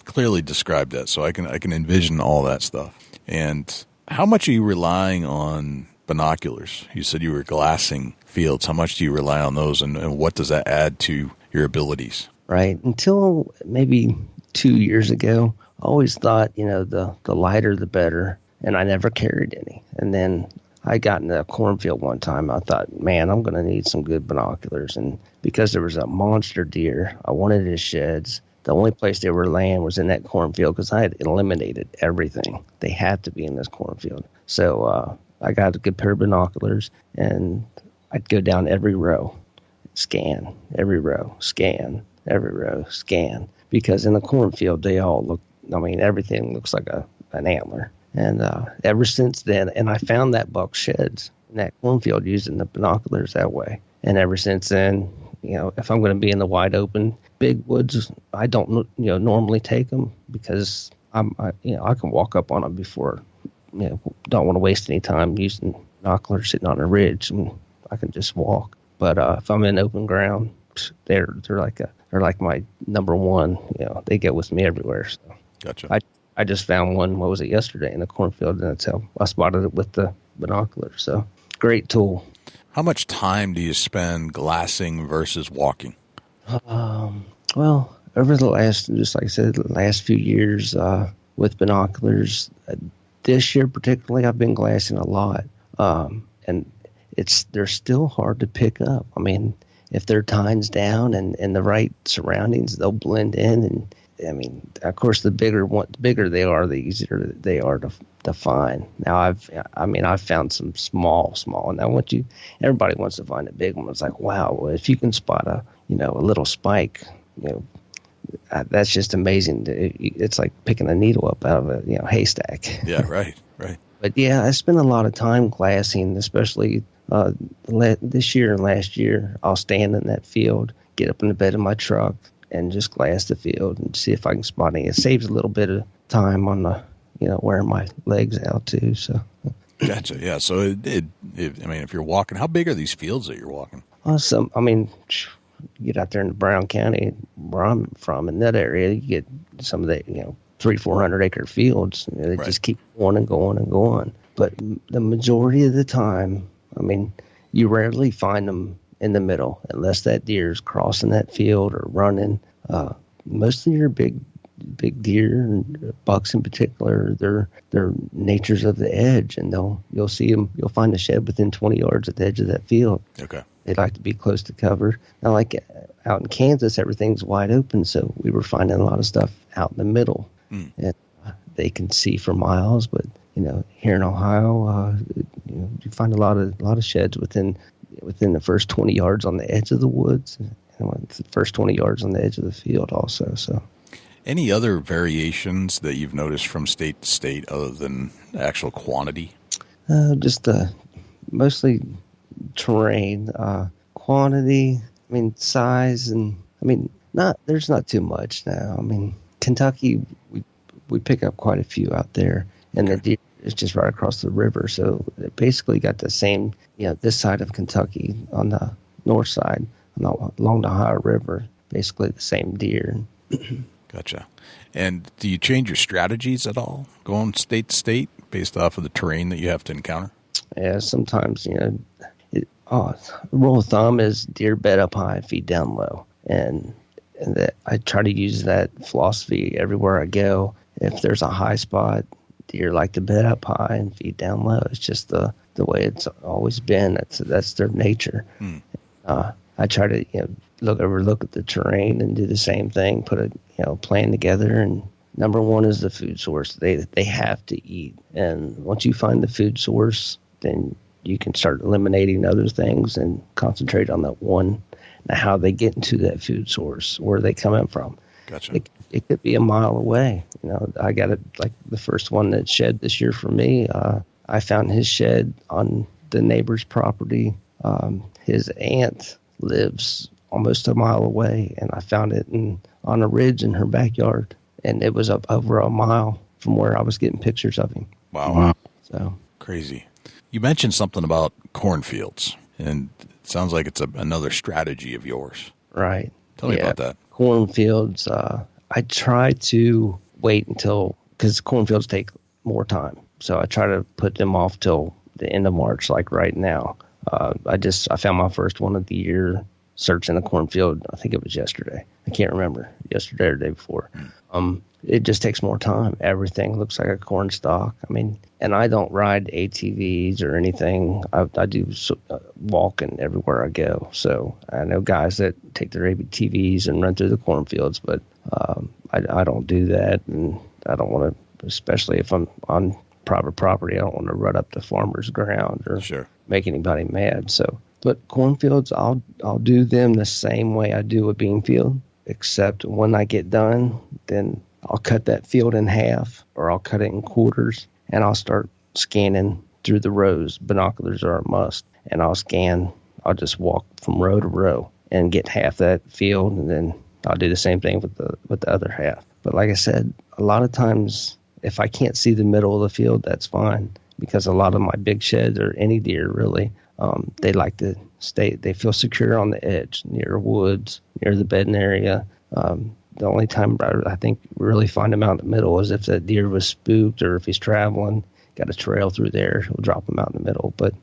clearly described that, so I can envision all that stuff. And how much are you relying on binoculars? You said you were glassing fields. How much do you rely on those, and what does that add to your abilities? Right. Until maybe 2 years ago, I always thought, the lighter the better, and I never carried any. And then I got in a cornfield one time. I thought, man, I'm going to need some good binoculars. And because there was a monster deer, I wanted his sheds, the only place they were laying was in that cornfield because I had eliminated everything. They had to be in this cornfield. So I got a good pair of binoculars, and I'd go down every row, scan every row, scan every row, scan. Because in the cornfield, they all look, I mean, everything looks like an antler. And ever since then, and I found that buck sheds in that cornfield using the binoculars that way. And ever since then, if I'm going to be in the wide open, big woods, I don't, normally take them because I can walk up on them before, don't want to waste any time using binoculars sitting on a ridge, and I can just walk. But if I'm in open ground, they're like my number one. They get with me everywhere. So. Gotcha. I just found one. What was it, yesterday in the cornfield? And that's how I spotted it with the binoculars. So great tool. How much time do you spend glassing versus walking? Well, over the last, just like I said, the last few years with binoculars, this year particularly, I've been glassing a lot, and they're still hard to pick up. I mean, if their time's down and in the right surroundings, they'll blend in. And I mean, of course, the bigger they are, the easier they are to find. Now, I've found some small. Now, everybody wants to find a big one. It's like, wow, well, if you can spot a little spike, that's just amazing. It's like picking a needle up out of a haystack. Yeah, right. But yeah, I spent a lot of time glassing, especially this year and last year. I'll stand in that field, get up in the bed of my truck, and just glass the field and see if I can spot anything. It saves a little bit of time on the, wearing my legs out too. So. Gotcha. Yeah. So if you're walking, how big are these fields that you're walking? You get out there in Brown County, where I'm from, in that area, you get some of the 300-400 acre fields. They just keep going and going and going. But the majority of the time, you rarely find them in the middle unless that deer is crossing that field or running. Most of your big deer and bucks in particular, they're natures of the edge, and you'll see them. You'll find a shed within 20 yards at the edge of that field. Okay. They like to be close to cover. Now, like out in Kansas, everything's wide open, so we were finding a lot of stuff out in the middle, and they can see for miles. But here in Ohio, you find a lot of sheds within the first 20 yards on the edge of the woods, and the first 20 yards on the edge of the field also. So, any other variations that you've noticed from state to state other than actual quantity? Just mostly terrain, quantity. Size, and there's not too much now. Kentucky, we pick up quite a few out there, and the deer is just right across the river, so it basically got the same. This side of Kentucky on the north side, along the Ohio River, basically the same deer. Gotcha. And do you change your strategies at all, going state to state based off of the terrain that you have to encounter? Yeah, sometimes rule of thumb is deer bed up high, feed down low, and that I try to use that philosophy everywhere I go. If there's a high spot, deer like to bed up high and feed down low. It's just the way it's always been. That's their nature. I try to look at the terrain and do the same thing. Put a plan together. And number one is the food source. They have to eat, and once you find the food source, then you can start eliminating other things and concentrate on that one. Now, how they get into that food source, where they coming from. Gotcha. It could be a mile away. I got it, like the first one that shed this year for me. I found his shed on the neighbor's property. His aunt lives almost a mile away, and I found it on a ridge in her backyard, and it was up over a mile from where I was getting pictures of him. Wow. So crazy. You mentioned something about cornfields, and it sounds like it's another strategy of yours. Right. Tell me about that. Cornfields, I try to wait because cornfields take more time. So I try to put them off till the end of March, like right now. I found my first one of the year searching the cornfield. I think it was yesterday. I can't remember, yesterday or the day before. it just takes more time. Everything looks like a corn stalk. I mean, and I don't ride ATVs or anything. I do walking everywhere I go. So I know guys that take their ATVs and run through the cornfields, but I don't do that, and I don't want to, especially if I'm on private property. I don't want to run up the farmer's ground or make anybody mad. So, but cornfields, I'll do them the same way I do a bean field, except when I get done, then I'll cut that field in half, or I'll cut it in quarters, and I'll start scanning through the rows. Binoculars are a must, and I'll just walk from row to row and get half that field, and then I'll do the same thing with the other half. But like I said, a lot of times, if I can't see the middle of the field, that's fine, because a lot of my big sheds, or any deer really, they like to they feel secure on the edge, near woods, near the bedding area. The only time I think really find him out in the middle is if the deer was spooked, or if he's traveling, got a trail through there, we'll drop him out in the middle. But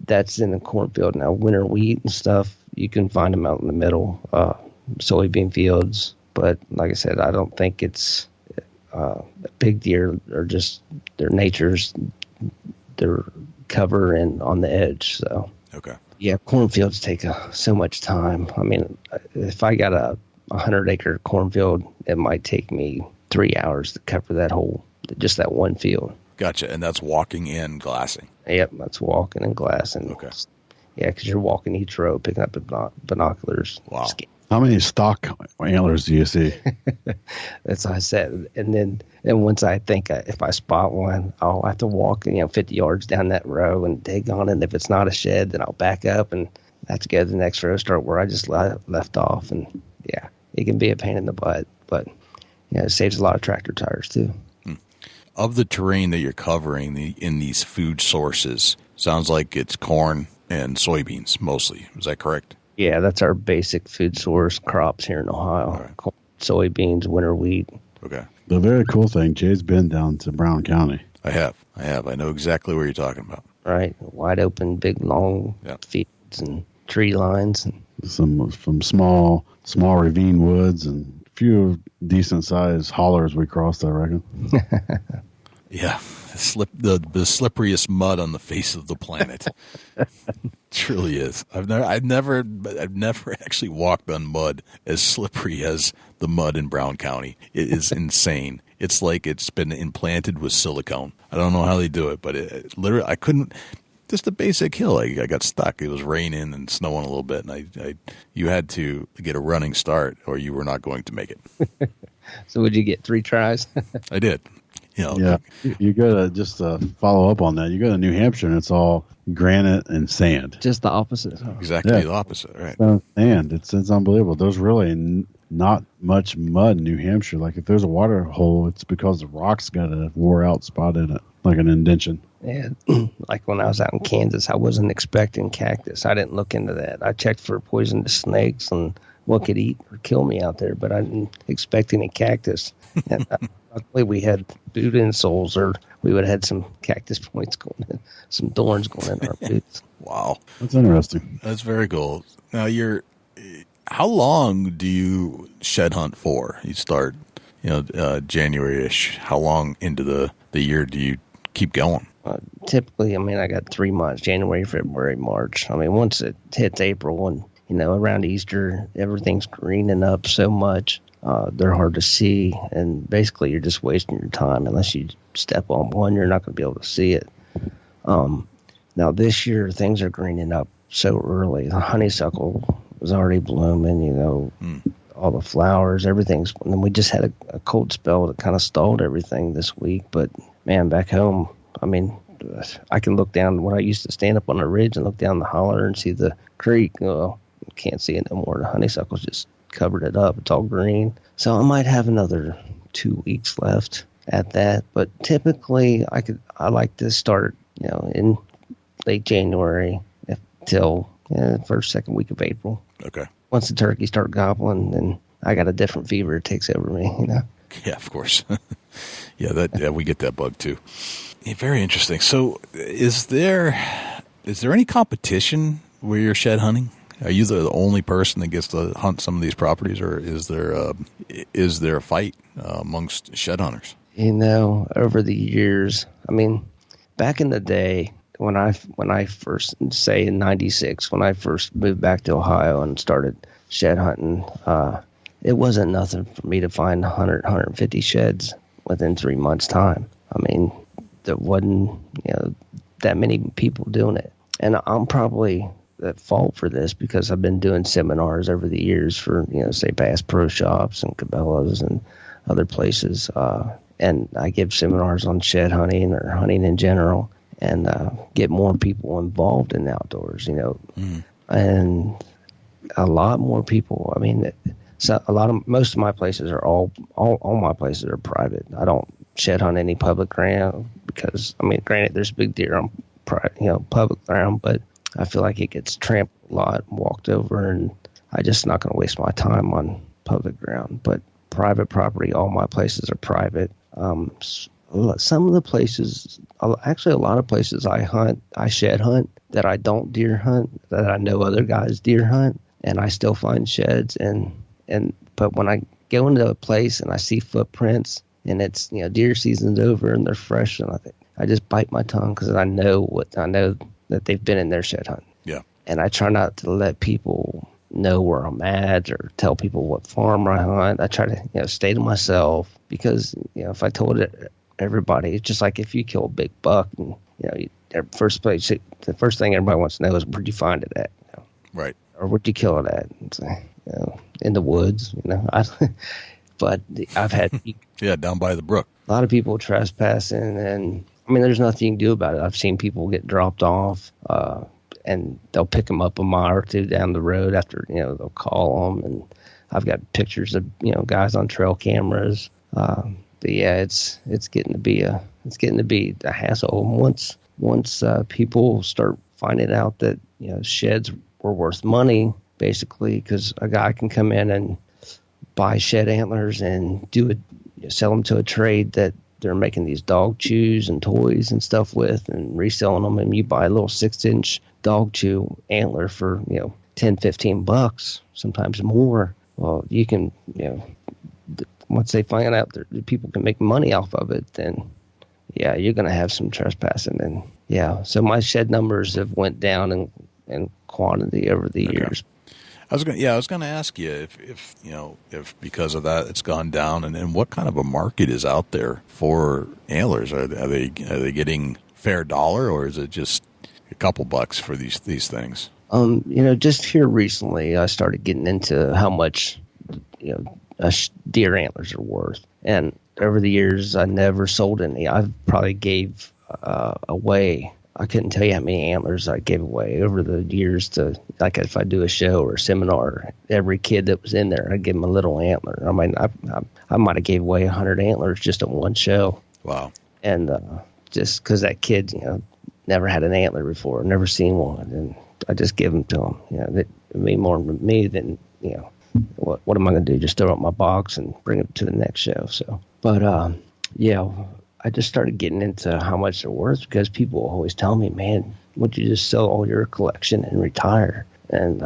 that's in the cornfield. Now, winter wheat and stuff, you can find them out in the middle, soybean fields. But like I said, I don't think it's big deer are just their nature's their cover and on the edge. So yeah, cornfields take so much time. I mean, if I got a 100-acre cornfield, it might take me 3 hours to cover just that one field. Gotcha. And that's walking and glassing. Yep, that's walking and glassing. Okay. Yeah, because you're walking each row, picking up binoculars. Wow. How many stock antlers do you see? That's what I said. And then once I think if I spot one, I'll have to walk 50 yards down that row and dig on it. And if it's not a shed, then I'll back up and have to go to the next row, start where I just left off. And yeah, it can be a pain in the butt, but it saves a lot of tractor tires too. Of the terrain that you're covering in these food sources, sounds like it's corn and soybeans mostly. Is that correct? Yeah, that's our basic food source crops here in Ohio. Right. Corn, soybeans, winter wheat. Okay. The very cool thing, Jay's been down to Brown County. I have. I know exactly what you're talking about. Right. Wide open, big, long fields and tree lines. And Some small ravine woods and a few decent-sized hollers we crossed, I reckon. Yeah. The slipperiest mud on the face of the planet. Truly is. I've never actually walked on mud as slippery as the mud in Brown County. It is insane. It's like it's been implanted with silicone. I don't know how they do it, but it literally, I couldn't. Just a basic hill. I got stuck. It was raining and snowing a little bit, and you had to get a running start, or you were not going to make it. So would you get 3 tries? I did. Yeah, you go to just follow up on that. You go to New Hampshire, and it's all granite and sand. Just the opposite. Exactly the opposite, right? Sand. It's unbelievable. There's really not much mud in New Hampshire. Like if there's a water hole, it's because the rock's got a wore out spot in it, like an indention. Yeah, like when I was out in Kansas, I wasn't expecting cactus. I didn't look into that. I checked for poisonous snakes and what could eat or kill me out there, but I didn't expect any cactus. And luckily we had boot insoles, or we would have had some cactus points going in, some thorns going in our boots. Wow. That's interesting. That's very cool. Now how long do you shed hunt for? You start, January-ish. How long into the year do you keep going? Typically, I got 3 months, January, February, March. Once it hits April and, around Easter, everything's greening up so much. They're hard to see, and basically you're just wasting your time. Unless you step on one, you're not going to be able to see it. Now, this year, things are greening up so early. The honeysuckle was already blooming, all the flowers, everything's. And then we just had a cold spell that kind of stalled everything this week. But, man, back home, I can look down when I used to stand up on a ridge and look down the holler and see the creek. Well, can't see it no more. The honeysuckle's just covered it up. It's all green. So I might have another 2 weeks left at that. But typically I like to start, in late January till first, second week of April. Okay. Once the turkeys start gobbling, then I got a different fever. It takes over me, Yeah, of course. we get that bug too. Yeah, very interesting. So is there any competition where you're shed hunting? Are you the only person that gets to hunt some of these properties, or is there a fight amongst shed hunters? Over the years, back in the day when I first, say in '96, when I first moved back to Ohio and started shed hunting, it wasn't nothing for me to find 100, 150 sheds within 3 months' time. There wasn't that many people doing it, and I'm probably at fault for this because I've been doing seminars over the years for say Bass Pro Shops and Cabela's and other places, and I give seminars on shed hunting or hunting in general, and get more people involved in the outdoors. And a lot more people. So most of my places are all my places are private. I don't shed hunt any public ground because granted there's big deer on public ground, but I feel like it gets trampled a lot, walked over, and I just not going to waste my time on public ground. But private property, all my places are private. Some of the places, actually a lot of places I shed hunt that I don't deer hunt, that I know other guys deer hunt, and I still find sheds. But when I go into a place and I see footprints and it's deer season's over and they're fresh, and I just bite my tongue because I know that they've been in their shed hunt. Yeah. And I try not to let people know where I'm at or tell people what farm I hunt. I try to stay to myself because if I told everybody, it's just like if you kill a big buck and the first thing everybody wants to know is where'd you find it at, right? Or where'd you kill it at? It's in the woods, But I've had down by the brook. A lot of people trespassing, and there's nothing you can do about it. I've seen people get dropped off, and they'll pick them up a mile or two down the road after they'll call them, and I've got pictures of guys on trail cameras. But yeah, it's getting to be a hassle. Once people start finding out that sheds were worth money, basically, because a guy can come in and buy shed antlers and sell them to a trade that they're making these dog chews and toys and stuff with and reselling them, and you buy a little 6-inch dog chew antler for $10-15, sometimes more. Well, you can once they find out that people can make money off of it, then you're going to have some trespassing. And so my shed numbers have went down in quantity over the years. I was going to ask you if because of that it's gone down, and what kind of a market is out there for antlers? Are they getting fair dollar, or is it just a couple bucks for these things? Just here recently, I started getting into how much deer antlers are worth, and over the years, I never sold any. I probably gave away. I couldn't tell you how many antlers I gave away over the years to, like, if I do a show or a seminar, every kid that was in there, I'd give them a little antler. I might have gave away 100 antlers just at one show. Wow. And just because that kid, never had an antler before, never seen one, and I just give them to him. It mean more to me than, what am I going to do? Just throw up my box and bring it to the next show. So, but I just started getting into how much they're worth because people always tell me, man, would you just sell all your collection and retire? And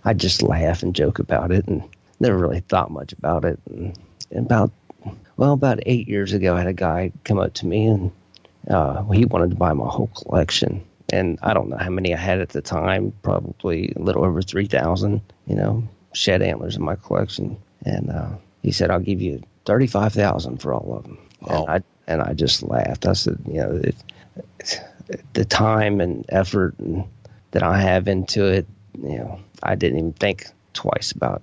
I just laugh and joke about it and never really thought much about it. And about 8 years ago, I had a guy come up to me and he wanted to buy my whole collection. And I don't know how many I had at the time, probably a little over 3,000, shed antlers in my collection. And he said, I'll give you $35,000 for all of them. Wow. And I just laughed. I said, the time and effort that I have into it, I didn't even think twice about,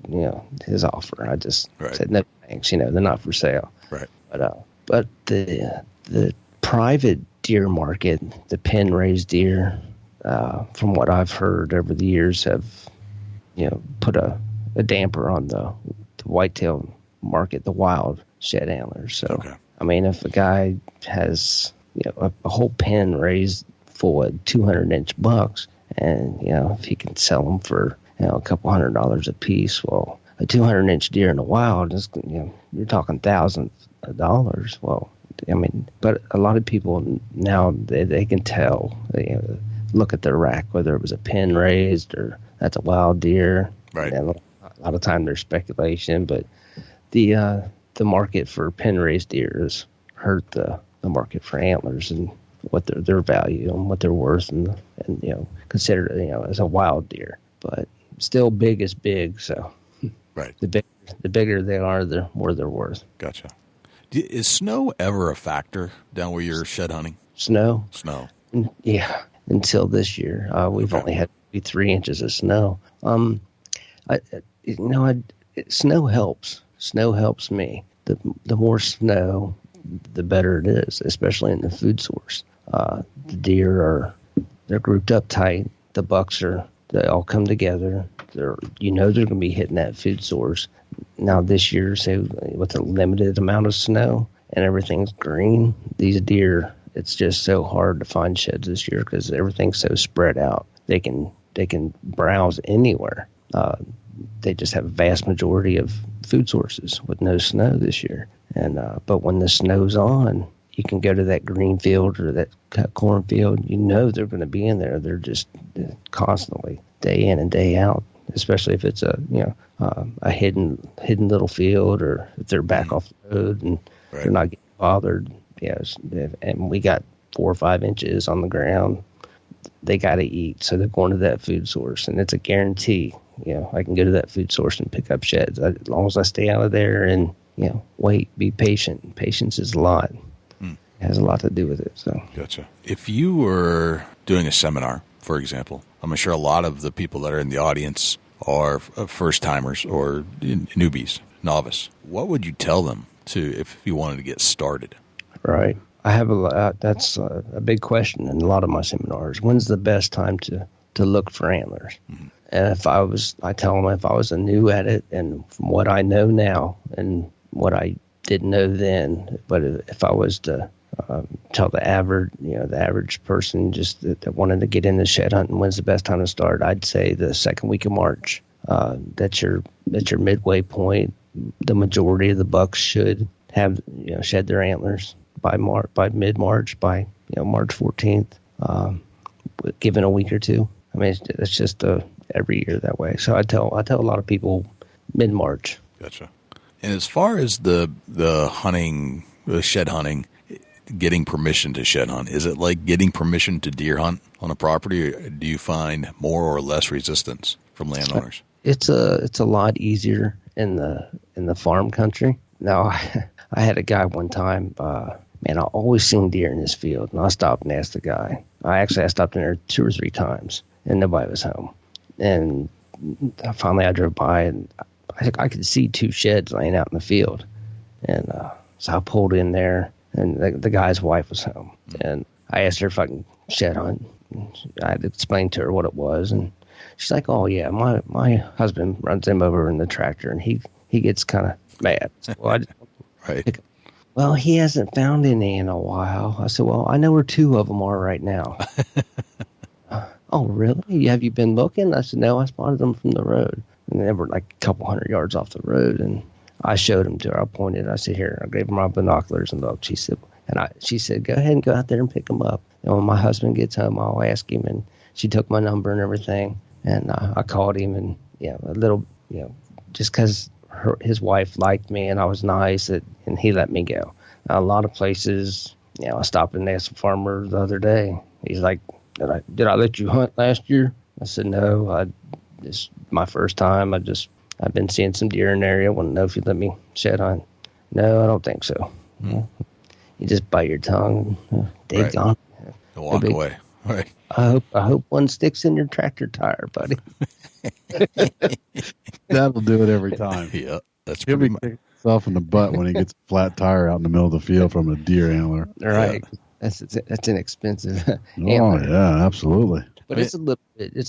his offer. I just said, no thanks, they're not for sale. Right. But the private deer market, the pen raised deer, from what I've heard over the years, have, put a damper on the whitetail market, the wild shed antlers. So. Okay. If a guy has, a whole pen raised full of 200-inch bucks, and, if he can sell them for, a couple $100 a piece, well, a 200-inch deer in the wild is, you're talking thousands of dollars. Well, but a lot of people now, they can tell, look at their rack, whether it was a pen raised or that's a wild deer. Right. And a lot of time there's speculation, but the market for pen raised deer has hurt the market for antlers and what their value and what they're worth and considered as a wild deer. But still, big is big. So right, the bigger they are, the more they're worth. Gotcha. Is snow ever a factor down where you're shed hunting? Snow. Yeah. Until this year, we've only had 3 inches of snow. Snow helps. Snow helps me. The more snow, the better it is, especially in the food source. The deer they're grouped up tight. The bucks they all come together. They're going to be hitting that food source. Now this year, say with a limited amount of snow and everything's green, these deer, it's just so hard to find sheds this year because everything's so spread out. They can browse anywhere. They just have a vast majority of food sources with no snow this year. And but when the snow's on, you can go to that green field or that cornfield. They're going to be in there. They're just constantly, day in and day out. Especially if it's a hidden little field, or if they're back off the road and they're not getting bothered. And we got 4 or 5 inches on the ground. They got to eat, so they're going to that food source, and it's a guarantee. I can go to that food source and pick up sheds as long as I stay out of there and wait, be patient. Patience is a lot. It has a lot to do with it. So gotcha. If you were doing a seminar, for example, I'm sure a lot of the people that are in the audience are first timers or newbies, novice. What would you tell them if you wanted to get started? Right. I have that's a big question in a lot of my seminars. When's the best time to look for antlers? Mm-hmm. And I tell them if I was new at it, and from what I know now and what I didn't know then, but if I was to tell the average person just that wanted to get into shed hunting, when's the best time to start? I'd say the second week of March. That's your midway point. The majority of the bucks should have shed their antlers by mid-March, by March 14th, given a week or two. I mean, it's just every year that way. So I tell a lot of people mid-March. Gotcha. And as far as the hunting, the shed hunting, getting permission to shed hunt, is it like getting permission to deer hunt on a property, or do you find more or less resistance from landowners? It's a lot easier in the farm country. Now, I had a guy one time. I always seen deer in this field, and I stopped and asked the guy. I stopped in there 2 or 3 times, and nobody was home. And finally, I drove by, and I could see 2 sheds laying out in the field. And so I pulled in there, and the guy's wife was home. And I asked her if I can shed hunt. I had to explain to her what it was, and she's like, "Oh yeah, my husband runs him over in the tractor, and he gets kind of mad." So, well, right. Well, he hasn't found any in a while. I said, "Well, I know where 2 of them are right now." "Oh, really? Have you been looking?" I said, "No, I spotted them from the road." And they were like a couple 100 yards off the road, and I showed them to her. I pointed. I said, "Here." I gave her my binoculars and looked. She said, she said, "Go ahead and go out there and pick them up. And when my husband gets home, I'll ask him." And she took my number and everything, and I called him, and a little, just because his wife liked me and I was nice, and he let me go. A lot of places, I stopped and asked a farmer the other day. He's like, "Did I let you hunt last year?" I said, "No, it's my first time. I've been seeing some deer in the area. I want to know if you let me shed hunt." "No, I don't think so." You just bite your tongue, dig on, walk away. Right. I hope one sticks in your tractor tire, buddy. That'll do it every time. Yeah, that's He'll pretty be much. kicking himself in the butt when he gets a flat tire out in the middle of the field from a deer antler. Right. Yeah. That's inexpensive. Oh yeah, absolutely. But it's a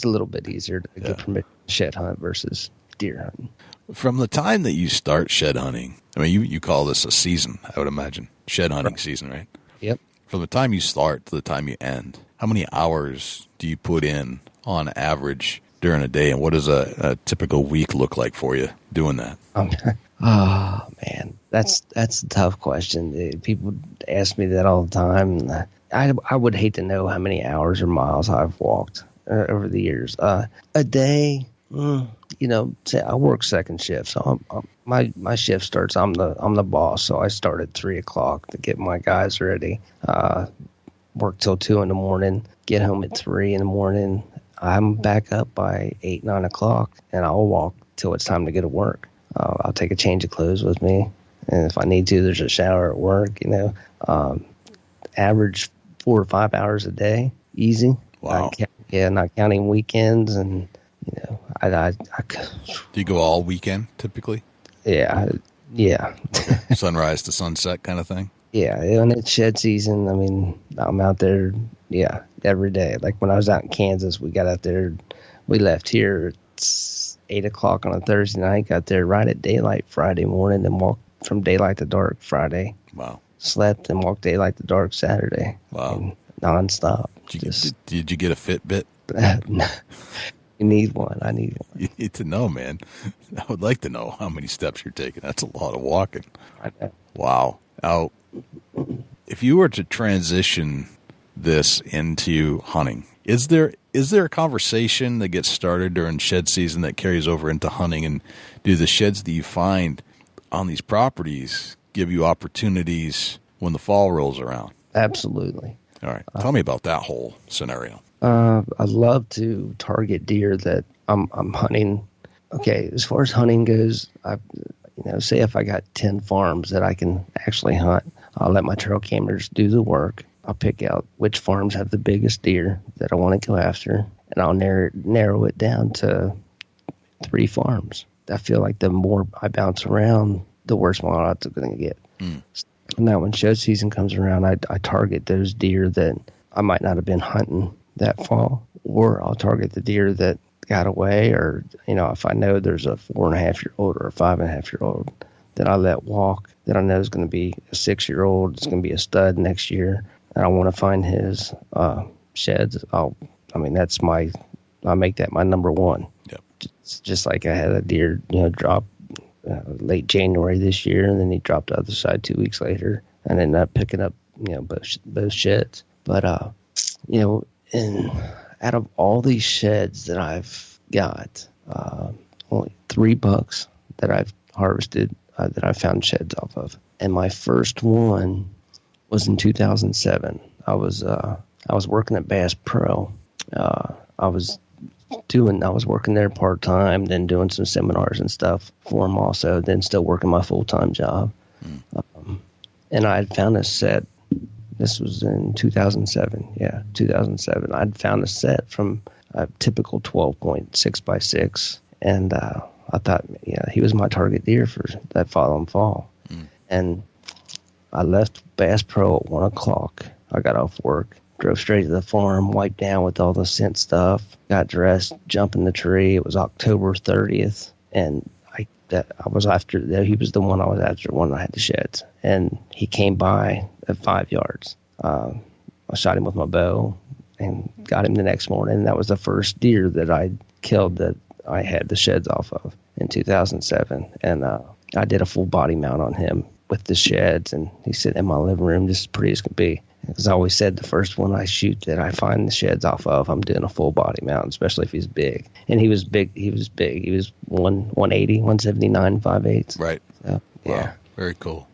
little bit easier to get permission to shed hunt versus deer hunting. From the time that you start shed hunting, I mean, you call this a season, I would imagine. Shed hunting season, right? Yep. From the time you start to the time you end, how many hours do you put in on average during a day, and what does a typical week look like for you doing that? Oh, man, that's a tough question. People ask me that all the time. I would hate to know how many hours or miles I've walked over the years. A day, say I work second shift, so my shift starts. I'm the boss, so I start at 3:00 to get my guys ready. Work till 2 a.m. Get home at 3 a.m. I'm back up by 8, 9 o'clock, and I'll walk till it's time to go to work. I'll take a change of clothes with me, and if I need to, there's a shower at work. Average 4 or 5 hours a day, easy. Wow. Not counting weekends, and I Do you go all weekend typically? Yeah. Sunrise to sunset kind of thing? Yeah, when it's shed season, I mean, I'm out there, every day. Like when I was out in Kansas, we got out there, we left here at 8 o'clock on a Thursday night, got there right at daylight Friday morning, and walked from daylight to dark Friday. Wow. Slept and walked daylight to dark Saturday. Wow. I mean, nonstop. Did you get a Fitbit? You need one. I need one. You need to know, man. I would like to know how many steps you're taking. That's a lot of walking. I know. Wow. Now, if you were to transition this into hunting, is there a conversation that gets started during shed season that carries over into hunting? And do the sheds that you find on these properties give you opportunities when the fall rolls around? Absolutely. All right. Tell me about that whole scenario. I love to target deer that I'm hunting. Okay, as far as hunting goes, say if I got 10 farms that I can actually hunt, I'll let my trail cameras do the work. I'll pick out which farms have the biggest deer that I want to go after, and I'll narrow it down to 3 farms. I feel like the more I bounce around, the worse my odds are going to get. And now when show season comes around, I target those deer that I might not have been hunting that fall, or I'll target the deer that got away, or if I know there's a 4.5-year-old or a 5.5-year-old that I let walk, that I know is going to be a 6-year-old, it's going to be a stud next year, and I want to find his sheds. I make that my number one. Yep. Just like I had a deer drop late January this year, and then he dropped the other side 2 weeks later, and ended up picking up both sheds. But and out of all these sheds that I've got, only 3 bucks that I've harvested that I found sheds off of. And my first one was in 2007. I was working at Bass Pro. I was working there part-time, then doing some seminars and stuff for them also, then still working my full-time job. And I had found a set. This was in 2007. Yeah, 2007. I'd found a set from a typical 12.6 by 6, and I thought, he was my target deer for that following fall. And I left Bass Pro at 1 o'clock. I got off work, drove straight to the farm, wiped down with all the scent stuff, got dressed, jumped in the tree. It was October 30th, and he was the one I was after when I had the sheds. And he came by at 5 yards. I shot him with my bow and got him the next morning. And that was the first deer that I killed that I had the sheds off of in 2007. And I did a full body mount on him with the sheds, and he's sitting in my living room just as pretty as could be. Because I always said the first one I shoot that I find the sheds off of, I'm doing a full body mount, especially if he's big. And he was big. He was 180, 179, 5/8. Right. So, yeah. Wow. Very cool.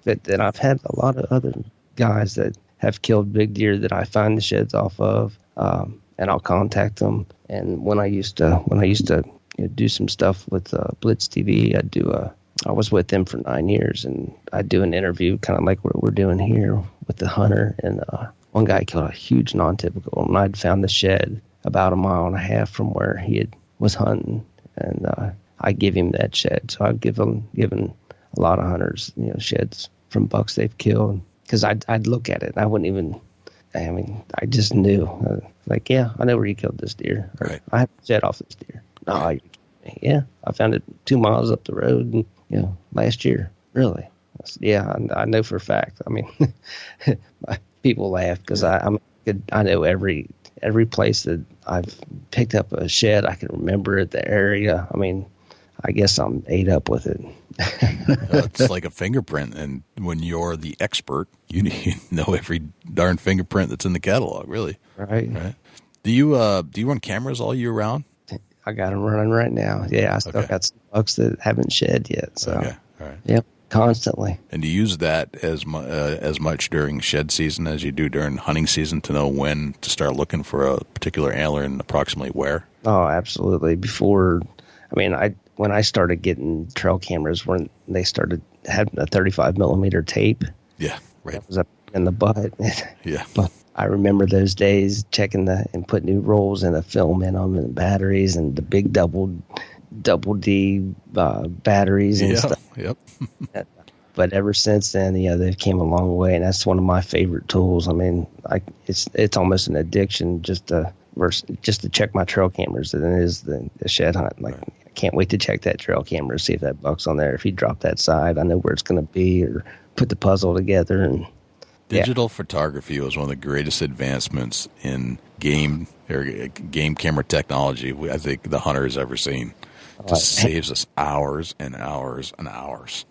But then I've had a lot of other guys that have killed big deer that I find the sheds off of, and I'll contact them. And when I used to do some stuff with Blitz TV, I was with them for 9 years, and I'd do an interview kind of like what we're doing here with the hunter. And one guy killed a huge non-typical, and I'd found the shed about 1.5 miles from where he was hunting, and I give him that shed. So I've given a lot of hunters sheds from bucks they've killed, because I'd look at it. I wouldn't even. I mean, I just knew. I know where you killed this deer. Or, right. I have a shed off this deer. No, you're kidding me. Yeah, I found it 2 miles up the road, and last year. Really? I said, yeah, I know for a fact. I mean, people laugh because I know every place that I've picked up a shed. I can remember it, the area. I mean, I guess I'm ate up with it. It's like a fingerprint, and when you're the expert, you know every darn fingerprint that's in the catalog, really. Right. Do you run cameras all year round? I got them running right now. Yeah, I still got some bucks that haven't shed yet. So, okay. All right. Yep, constantly. And do you use that as much during shed season as you do during hunting season to know when to start looking for a particular antler and approximately where? Oh, absolutely. Before, when I started getting trail cameras, when they started having a 35 millimeter tape. Yeah, right. That was up in the butt. Yeah. But I remember those days checking and putting new rolls and the film in them and batteries and the big double D batteries and stuff. Yep. But ever since then, they've came a long way, and that's one of my favorite tools. I mean, it's almost an addiction just to check my trail cameras than it is the shed hunt. Like, right. I can't wait to check that trail camera to see if that buck's on there. If he dropped that side, I know where it's going to be, or put the puzzle together. And digital photography was one of the greatest advancements in game camera technology I think the hunter has ever seen. It just saves us hours and hours and hours.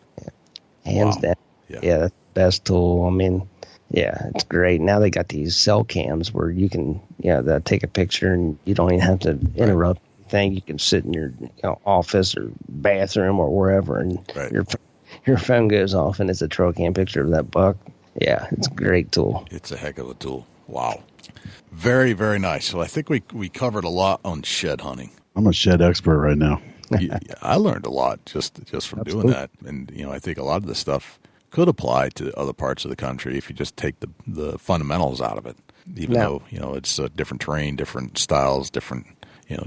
Hands down. Yeah, that's the best tool. I mean, yeah, it's great. Now they got these cell cams where you can, they'll take a picture and you don't even have to interrupt anything. You can sit in your office or bathroom or wherever, and your phone goes off and it's a trail cam picture of that buck. Yeah, it's a great tool. It's a heck of a tool. Wow. Very, very nice. Well, I think we covered a lot on shed hunting. I'm a shed expert right now. I learned a lot just from doing that. And, I think a lot of this stuff could apply to other parts of the country if you just take the fundamentals out of it, even though, it's a different terrain, different styles, different,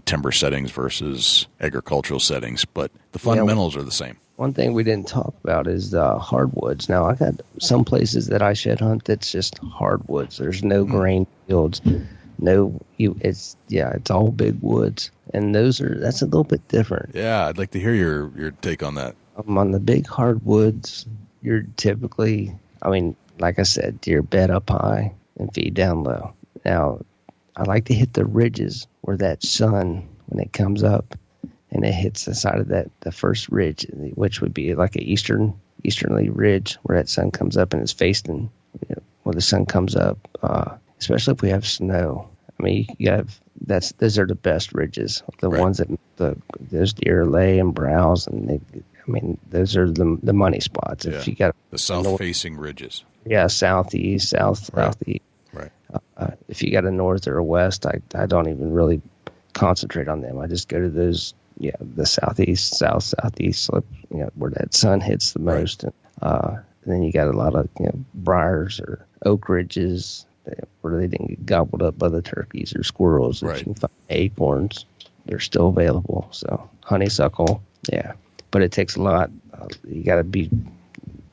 timber settings versus agricultural settings. But the fundamentals are the same. One thing we didn't talk about is the hardwoods. Now, I got some places that I shed hunt that's just hardwoods. There's no grain fields. It's all big woods, and that's a little bit different. Yeah, I'd like to hear your take on that. On the big hardwoods, you're typically, like I said, deer bed up high and feed down low. Now, I like to hit the ridges where that sun, when it comes up and it hits the side of the first ridge, which would be like an easterly ridge where that sun comes up and it's facing where the sun comes up. Especially if we have snow. Those are the best ridges. The ones that those deer lay and browse, and those are the money spots. If you got the south-facing ridges. Yeah, southeast, southeast. Right. If you got a north or a west, I don't even really concentrate on them. I just go to those, the southeast, southeast slip, where that sun hits the most. And then you got a lot of briars or oak ridges where they didn't get gobbled up by the turkeys or squirrels. If you can find acorns, they're still available. So honeysuckle, but it takes a lot. You got to be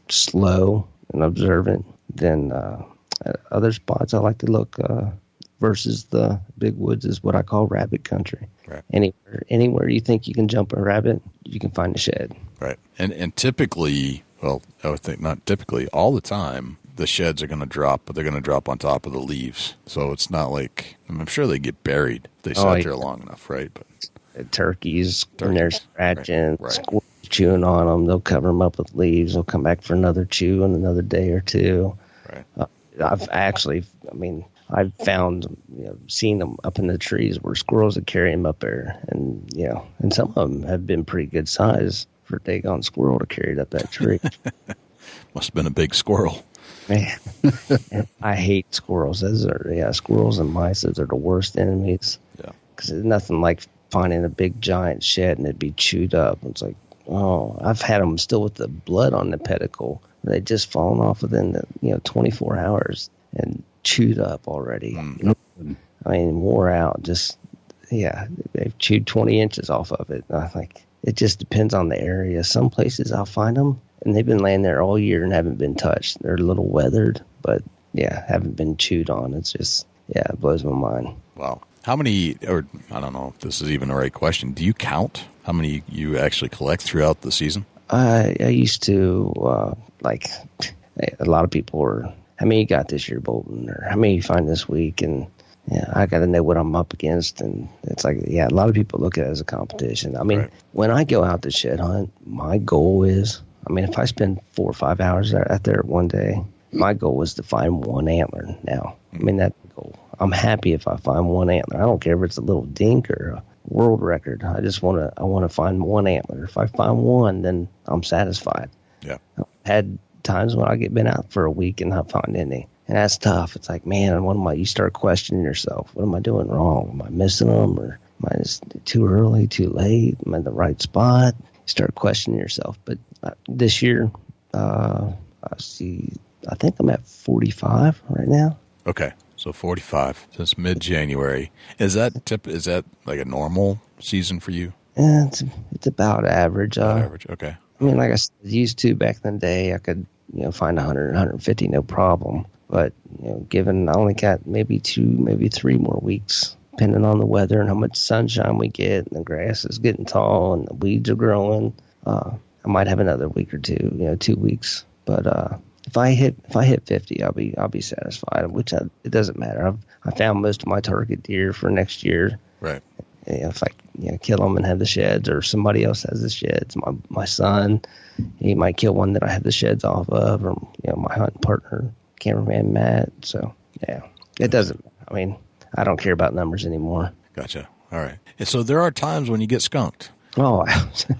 slow and observant. Then other spots I like to look versus the big woods is what I call rabbit country. Right. Anywhere you think you can jump a rabbit, you can find a shed. Right. And typically, well, I would think not typically, all the time, the sheds are going to drop, but they're going to drop on top of the leaves. So it's not like, I'm sure they get buried. They sat there long enough, right? But turkeys, when they're scratching, squirrels chewing on them, they'll cover them up with leaves. They'll come back for another chew in another day or two. Right. I've found, seen them up in the trees where squirrels would carry them up there. And, and some of them have been pretty good size for a daggone squirrel to carry it up that tree. Must have been a big squirrel. Man, I hate squirrels. Squirrels and mice, those are the worst enemies. Yeah. Because there's nothing like finding a big giant shed and it'd be chewed up. It's like, I've had them still with the blood on the pedicle. They just fallen off within 24 hours and chewed up already. Wore out. They've chewed 20 inches off of it. I think it just depends on the area. Some places I'll find them, and they've been laying there all year and haven't been touched. They're a little weathered, but haven't been chewed on. It's just, it blows my mind. Wow. How many, or I don't know if this is even the right question, do you count how many you actually collect throughout the season? I used to, a lot of people were, how many you got this year, Bolton? Or how many you find this week? And I got to know what I'm up against. And it's like, a lot of people look at it as a competition. When I go out to shed hunt, my goal is, if I spend 4 or 5 hours out there one day, my goal is to find one antler now. That's the goal. I'm happy if I find one antler. I don't care if it's a little dink or a world record. I want to find one antler. If I find one, then I'm satisfied. Yeah. I've had times when I get been out for a week and not find any. And that's tough. It's like, man, you start questioning yourself. What am I doing wrong? Am I missing them? Or am I just too early, too late? Am I in the right spot? You start questioning yourself. But this year, I think I'm at 45 right now. Okay. So 45 since mid-January. Is that like a normal season for you? Yeah, it's about average. Average. Okay. I mean, like I used to back in the day, I could find 100, 150, no problem. But given I only got maybe 2, maybe 3 more weeks, depending on the weather and how much sunshine we get, and the grass is getting tall and the weeds are growing, I might have another week or 2, 2 weeks. But if I hit 50, I'll be satisfied. Which it doesn't matter. I found most of my target deer for next year. Right. If I kill them and have the sheds, or somebody else has the sheds, my son, he might kill one that I have the sheds off of, or my hunting partner, cameraman Matt. So yeah, it doesn't. I mean, I don't care about numbers anymore. Gotcha. All right. And so there are times when you get skunked. Oh, all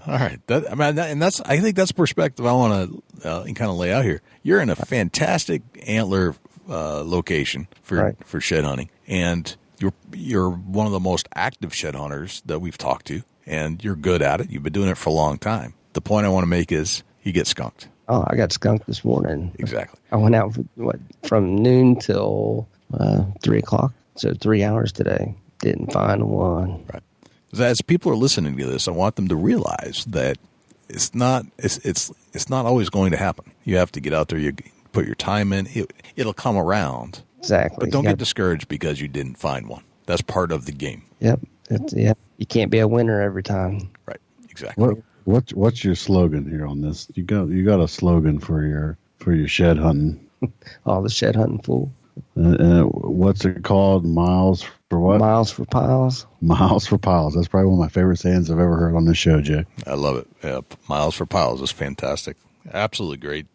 right. I think that's perspective I want to kind of lay out here. You're in a fantastic antler location for shed hunting, and you're one of the most active shed hunters that we've talked to, and you're good at it. You've been doing it for a long time. The point I want to make is you get skunked. Oh, I got skunked this morning. Exactly. I went out from noon till 3 o'clock, so 3 hours today. Didn't find one. Right. As people are listening to this, I want them to realize that it's not always going to happen. You have to get out there. You put your time in. It'll come around. Exactly. But don't get discouraged because you didn't find one. That's part of the game. Yep. You can't be a winner every time. Right. Exactly. What's your slogan here on this? You got a slogan for your shed hunting? Oh, the shed hunting fool. What's it called? Miles for what? Miles for piles. Miles for piles. That's probably one of my favorite sayings I've ever heard on this show, Jay. I love it. Yeah, Miles for piles is fantastic. Absolutely great.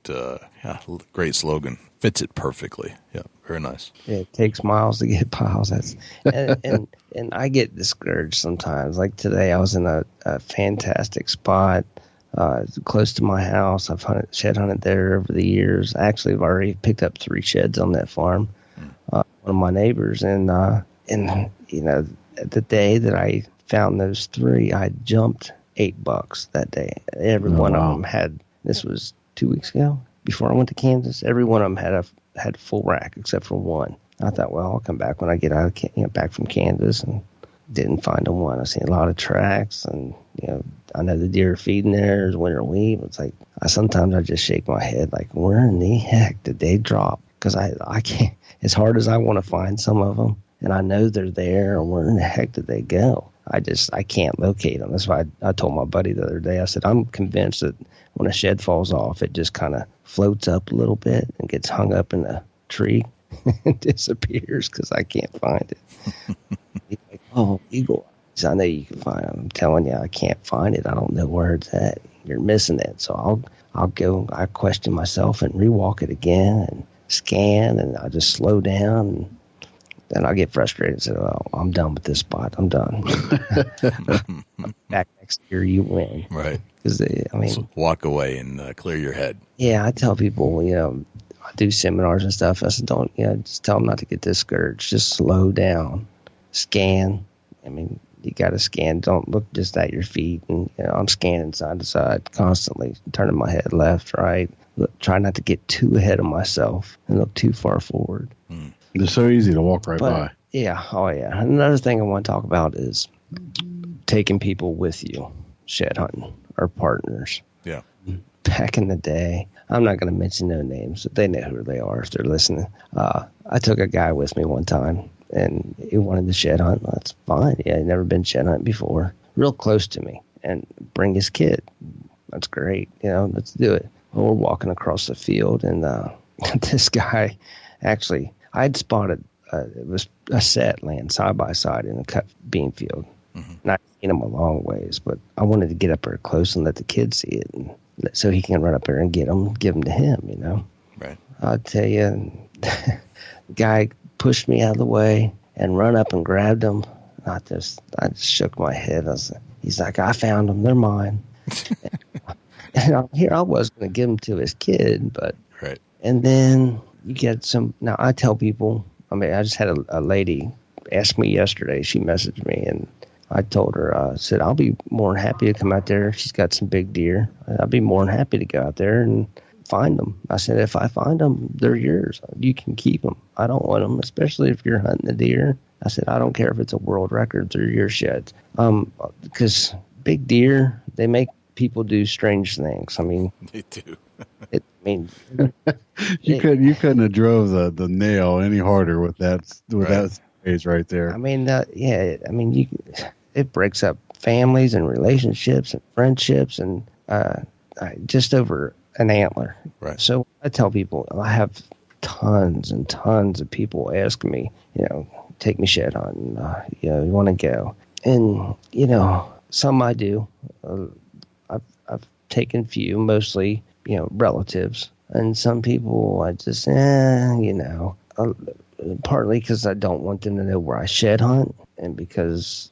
Great slogan. Fits it perfectly. Yeah, very nice. Yeah, it takes miles to get piles. And I get discouraged sometimes. Like today, I was in a fantastic spot close to my house. I've shed hunted there over the years. Actually, I've already picked up 3 sheds on that farm. One of my neighbors, and the day that I found those 3, I jumped $8 that day. Every one of them had. This was 2 weeks ago. Before I went to Kansas, every one of them had full rack except for one. I thought, well, I'll come back when I get out of back from Kansas, and didn't find one. I seen a lot of tracks, and I know the deer are feeding there. There's winter wheat. It's like sometimes I just shake my head, like, where in the heck did they drop? Because I can't. As hard as I want to find some of them, and I know they're there, and where in the heck did they go? I can't locate them. That's why I told my buddy the other day. I said, I'm convinced that when a shed falls off, it just kind of floats up a little bit and gets hung up in a tree and disappears because I can't find it. He's like, oh, eagle eyes. I know you can find them. I'm telling you, I can't find it. I don't know where it's at. You're missing it. So I'll go. I question myself and rewalk it again and scan, and I'll just slow down. And then I'll get frustrated and say, well, I'm done with this spot. I'm done. Back next year, you win. Right. So walk away and clear your head. Yeah, I tell people, I do seminars and stuff. I said, just tell them not to get discouraged. Just slow down. Scan. I mean, you got to scan. Don't look just at your feet. And I'm scanning side to side constantly, turning my head left, right. Try not to get too ahead of myself and look too far forward. They're so easy to walk by. Yeah. Oh, yeah. Another thing I want to talk about is taking people with you, shed hunting, or partners. Yeah. Back in the day, I'm not going to mention no names, but they know who they are if they're listening. I took a guy with me one time, and he wanted to shed hunt. That's fine. Yeah, he'd never been shed hunting before. Real close to me, and bring his kid. That's great. Let's do it. Well, we're walking across the field, and this guy, actually, I'd spotted it was a set laying side by side in a cut bean field. Mm-hmm. And I'd seen him a long ways, but I wanted to get up there close and let the kid see it, and so he can run up there and give them to him. Right. I'll tell you, the guy pushed me out of the way and run up and grabbed him. I just shook my head. He's like, I found them. They're mine. And here I was going to give them to his kid, but right. And then you get some. Now I tell people. I mean, I just had a lady ask me yesterday. She messaged me, and I told her, I said, I'll be more than happy to come out there. She's got some big deer. I'll be more than happy to go out there and find them. I said, if I find them, they're yours. You can keep them. I don't want them, especially if you're hunting a deer. I said, I don't care if it's a world record through your sheds. Because big deer, they make people do strange things. I mean, they do. You couldn't have drove the nail any harder with that phrase right there. I mean, it breaks up families and relationships and friendships and just over an antler. Right. So I tell people, I have tons and tons of people ask me, take me shed hunting, you want to go, and some I do. I've taken few, mostly relatives, and some people I just partly because I don't want them to know where I shed hunt, and because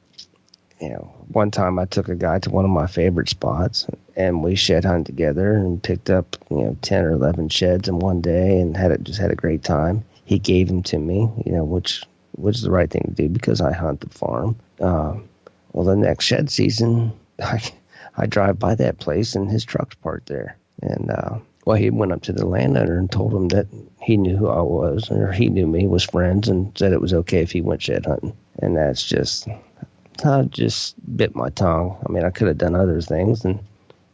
one time I took a guy to one of my favorite spots and we shed hunt together and picked up 10 or 11 sheds in one day and had a great time. He gave them to me, which was the right thing to do because I hunt the farm. Well, the next shed season I drive by that place and his truck's parked there. And, he went up to the landowner and told him that he knew who I was, or he knew me, was friends, and said it was okay if he went shed hunting. And I just bit my tongue. I mean, I could have done other things,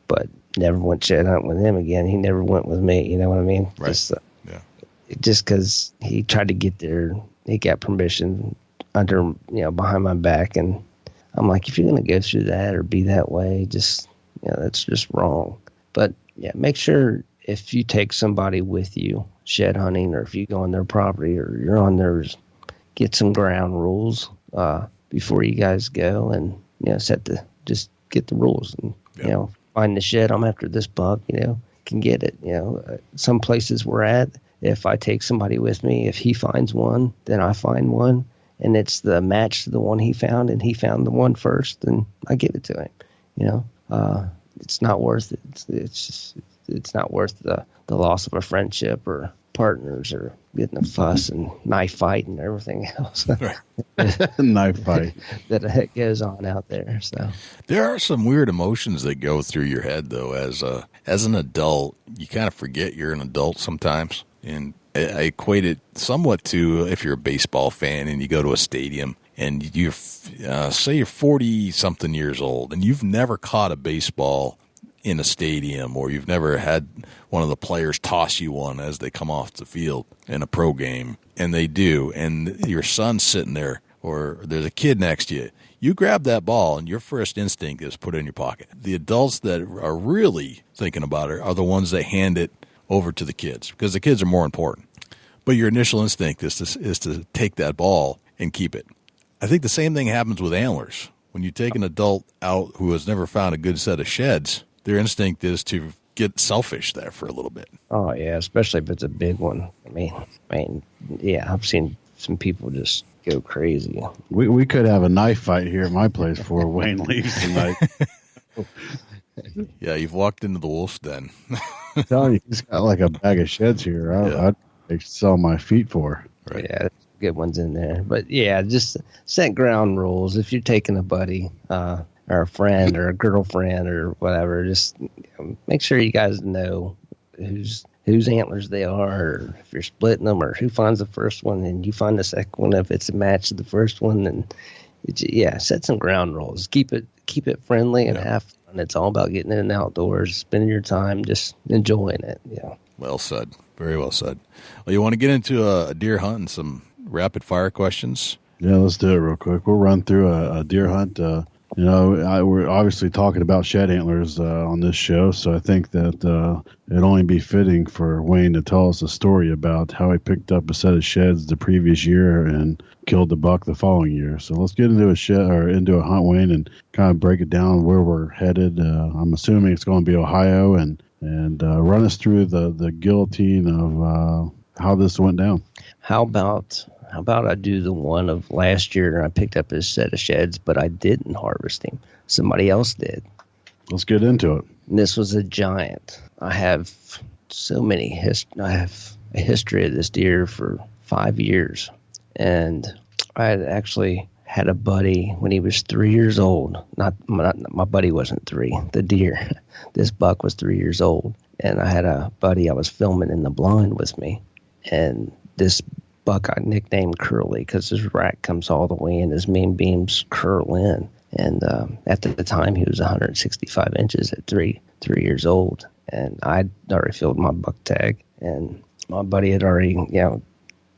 but never went shed hunting with him again. He never went with me. You know what I mean? Right. Just because he tried to get there, he got permission behind my back, and I'm like, if you're going to go through that or be that way, just that's just wrong. But yeah, make sure if you take somebody with you shed hunting, or if you go on their property or you're on theirs, get some ground rules before you guys go, and just get the rules, and find the shed. I'm after this buck, can get it. Some places we're at, if I take somebody with me, if he finds one, then I find one, and it's the match to the one he found, and he found the one first, then I give it to him. It's not worth it. It's not worth the loss of a friendship or partners or getting a fuss and knife fight and everything else. Knife fight that goes on out there. So there are some weird emotions that go through your head, though. As an adult, you kind of forget you're an adult sometimes, and I equate it somewhat to if you're a baseball fan and you go to a stadium and you say you're 40-something years old and you've never caught a baseball in a stadium, or you've never had one of the players toss you one as they come off the field in a pro game, and they do, and your son's sitting there, or there's a kid next to you, you grab that ball and your first instinct is put it in your pocket. The adults that are really thinking about it are the ones that hand it over to the kids, because the kids are more important. But your initial instinct is to take that ball and keep it. I think the same thing happens with antlers. When you take an adult out who has never found a good set of sheds, their instinct is to get selfish there for a little bit. Oh yeah, especially if it's a big one. I mean, yeah, I've seen some people just go crazy. We could have a knife fight here at my place before Wayne leaves tonight. Yeah, you've walked into the wolf's den. I'm telling you, he's got like a bag of sheds here. I'd sell my feet for. Right. Yeah, good ones in there. But yeah, just set ground rules. If you're taking a buddy, or a friend or a girlfriend or whatever, just make sure you guys know whose antlers they are, or if you're splitting them, or who finds the first one and you find the second one. If it's a match to the first one, then set some ground rules. Keep it friendly and have fun. It's all about getting in the outdoors, spending your time just enjoying it. Yeah. Well said. Very well said. Well, you want to get into a deer hunt and some rapid fire questions? Yeah, let's do it real quick. We'll run through a deer hunt. We're obviously talking about shed antlers on this show, so I think that it'd only be fitting for Wayne to tell us a story about how he picked up a set of sheds the previous year and killed the buck the following year. So let's get into a hunt, Wayne, and kind of break it down where we're headed. I'm assuming it's going to be Ohio, and run us through the guillotine of how this went down. How about how about I do the one of last year, and I picked up his set of sheds, but I didn't harvest him. Somebody else did. Let's get into it. And this was a giant. I have so many I have a history of this deer for 5 years. And I had actually had a buddy when he was 3 years old. Not my buddy wasn't 3. The deer. This buck was 3 years old. And I had a buddy I was filming in the blind with me. And this buck I nicknamed Curley because his rack comes all the way in. His main beams curl in. And at the time, he was 165 inches at 3 years old. And I'd already filled my buck tag. And my buddy had already,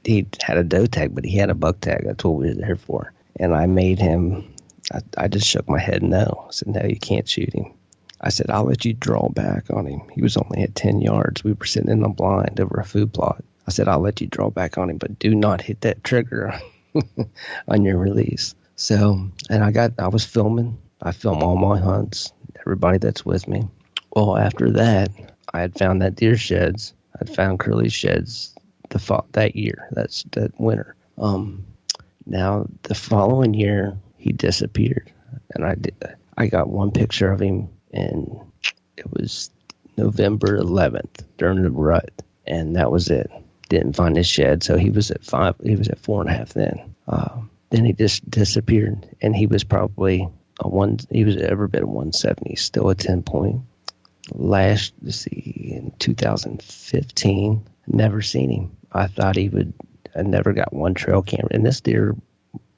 he had a doe tag, but he had a buck tag. That's what we were there for. And I made him, I just shook my head no. I said, no, you can't shoot him. I said, I'll let you draw back on him. He was only at 10 yards. We were sitting in the blind over a food plot. I said, I'll let you draw back on him, but do not hit that trigger on your release. So, and I was filming. I film all my hunts, everybody that's with me. Well, after that, I had found that deer sheds. I'd found Curly's sheds that year, that winter. Now, the following year, he disappeared. And I got one picture of him, and it was November 11th during the rut. And that was it. Didn't find his shed, so he was at 5. He was at 4.5 then. Then he just disappeared, and he was probably he was every bit of 170, still a 10-point. In 2015, never seen him. I thought I never got one trail camera, and this deer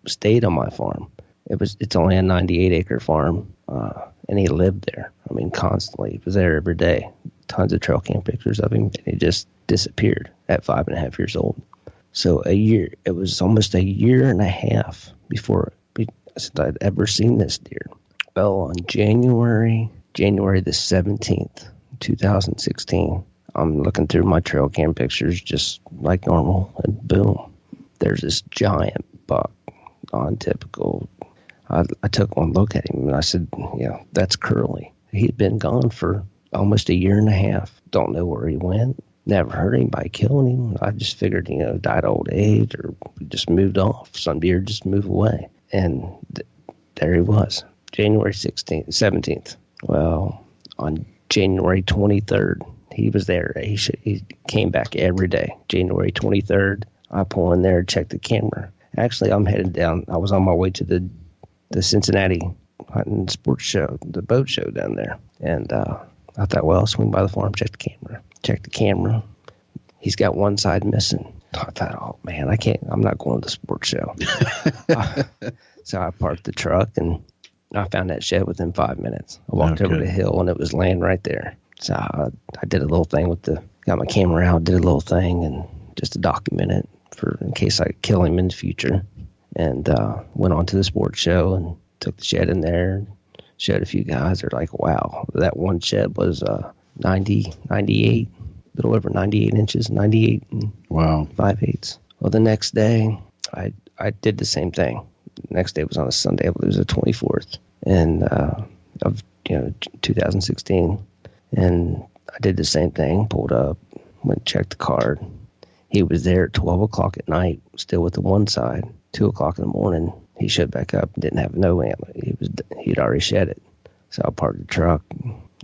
stayed on my farm. It's only a 98-acre farm, and he lived there. I mean, constantly. He was there every day. Tons of trail cam pictures of him, and he just disappeared at 5.5 years old. So it was almost a year and a half before I'd ever seen this deer. Well, on January the 17th, 2016, I'm looking through my trail cam pictures just like normal, and boom, there's this giant buck, non-typical. I took one look at him, and I said, that's Curly. He'd been gone for almost a year and a half. Don't know where he went. Never heard anybody killing him. I just figured, died of old age or just moved off. Some deer just move away. And there he was, January 17th. Well, on January 23rd, he was there. He came back every day. January 23rd, I pull in there, check the camera. Actually, I'm headed down. I was on my way to the Cincinnati hunting sports show, the boat show down there. And I thought, well, I'll swing by the farm, check the camera. He's got one side missing. I thought, oh man, I'm not going to the sports show. So I parked the truck and I found that shed within 5 minutes. I walked over the hill and it was laying right there. So I did a little thing got my camera out, did a little thing and just to document it in case I kill him in the future. And went on to the sports show and took the shed in there. Showed a few guys. They're like, wow, that one shed was 98, a little over 98 inches, 98 and 5/8. Well, the next day, I did the same thing. The next day was on a Sunday. I believe it was the 24th of 2016. And I did the same thing, pulled up, went checked the card. He was there at 12 o'clock at night, still with the one side. 2 o'clock in the morning, he showed back up and didn't have no antler. He'd already shed it. So I parked the truck.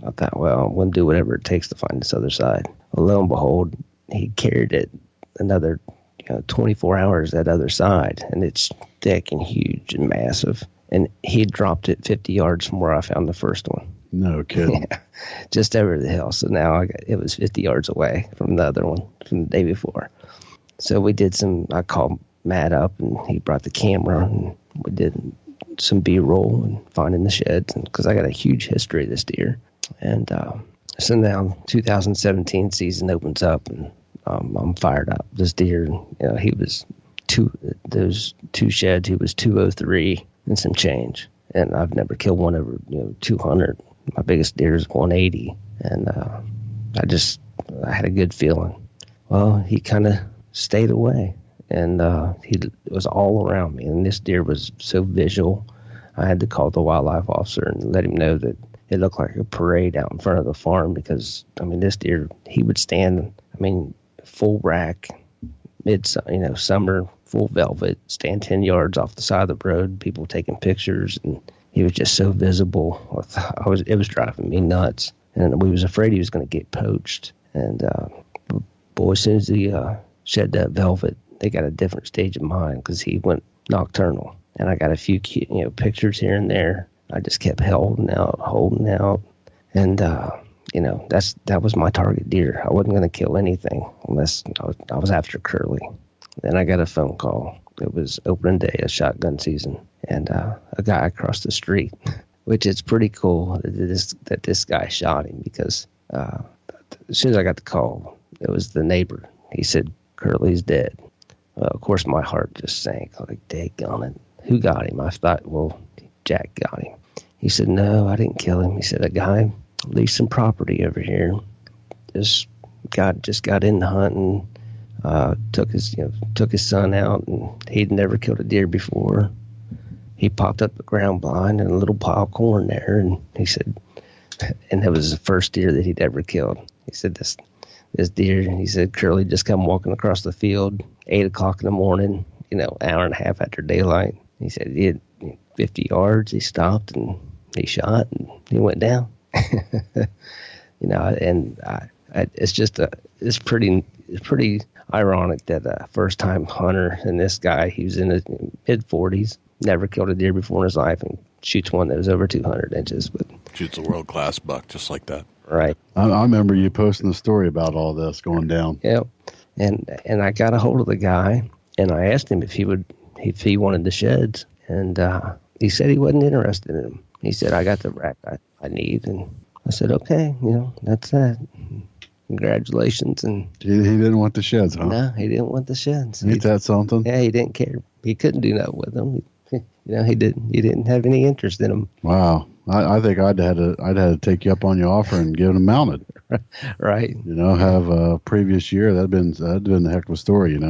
I thought, well, I'm going to do whatever it takes to find this other side. Well, lo and behold, he carried it another 24 hours that other side, and it's thick and huge and massive. And he dropped it 50 yards from where I found the first one. No kidding. Yeah, just over the hill. So now it was 50 yards away from the other one from the day before. So we did I called Matt up, and he brought the camera, and we did some B-roll and finding the sheds, because I got a huge history of this deer. And so now 2017 season opens up, and I'm fired up. This deer, he was those two sheds, he was 203 and some change. And I've never killed one over 200. My biggest deer is 180. And I had a good feeling. Well, he kind of stayed away. And he was all around me. And this deer was so visual, I had to call the wildlife officer and let him know that it looked like a parade out in front of the farm, because, this deer, he would stand, full rack, summer, full velvet, stand 10 yards off the side of the road, people taking pictures, and he was just so visible. It was driving me nuts, and we was afraid he was going to get poached. And boy, as soon as he shed that velvet, they got a different stage of mind because he went nocturnal. And I got a few pictures here and there. I just kept holding out, and that was my target deer. I wasn't going to kill anything unless I was after Curley. Then I got a phone call. It was opening day of shotgun season, and a guy across the street, which is pretty cool that this guy shot him, because as soon as I got the call, it was the neighbor. He said, Curley's dead. Well, of course, my heart just sank. Like, daggone it. Who got him? I thought, well, Jack got him. He said, no, I didn't kill him. He said, a guy leased some property over here. Just got into hunting. Took his son out, and he'd never killed a deer before. He popped up a ground blind and a little pile of corn there, and he said, and that was the first deer that he'd ever killed. He said, this deer, and he said, Curley just come walking across the field, 8 o'clock in the morning, hour and a half after daylight. He said he had 50 yards. He stopped and he shot, and he went down. And it's pretty ironic that a first time hunter, and this guy, he was in his mid 40s, never killed a deer before in his life, and shoots one that was over 200 inches. But shoots a world class buck just like that. Right. I remember you posting the story about all this going down. Yeah. And I got a hold of the guy, and I asked him if he wanted the sheds, and he said he wasn't interested in them. He said, I got the rack I need, and I said, okay, that's that. Congratulations. And he didn't want the sheds, huh? No, he didn't want the sheds. Ain't that something? Yeah, he didn't care. He couldn't do nothing with them. He didn't have any interest in them. Wow. I think I'd had to take you up on your offer and get them mounted. Right. Have a previous year. That'd been a heck of a story.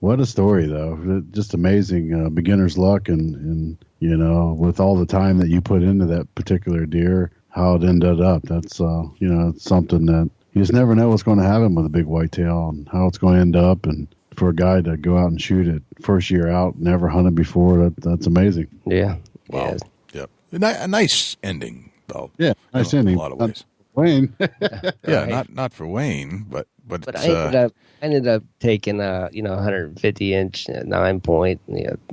What a story, though. Just amazing beginner's luck, and with all the time that you put into that particular deer, how it ended up. That's it's something that you just never know what's going to happen with a big whitetail and how it's going to end up. And for a guy to go out and shoot it first year out, never hunted before, that's amazing. Yeah. Wow. Yeah. A nice ending, though. Yeah, nice ending. In a lot of ways. Wayne. Yeah, right. not for Wayne, but I ended up taking 150-inch 9-point,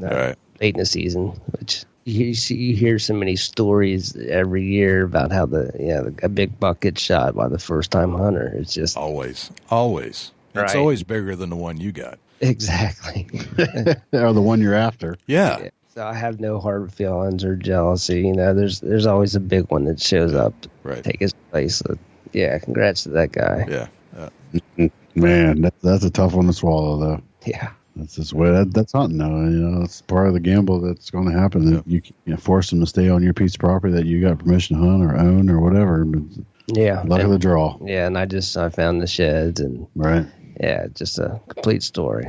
right. late in the season, which you hear so many stories every year about how a big buck gets shot by the first time hunter. It's just always. Right. It's always bigger than the one you got. Exactly. Or the one you're after. Yeah. So I have no hard feelings or jealousy. There's always a big one that shows up to take his place. So, yeah, congrats to that guy. Yeah. Man, that's a tough one to swallow, though. Yeah. That's just way that's hunting, though. It's part of the gamble that's going to happen. Yeah. You force them to stay on your piece of property that you got permission to hunt or own or whatever. Yeah. Luck of the draw. Yeah, and I found the sheds, and right. Yeah, just a complete story.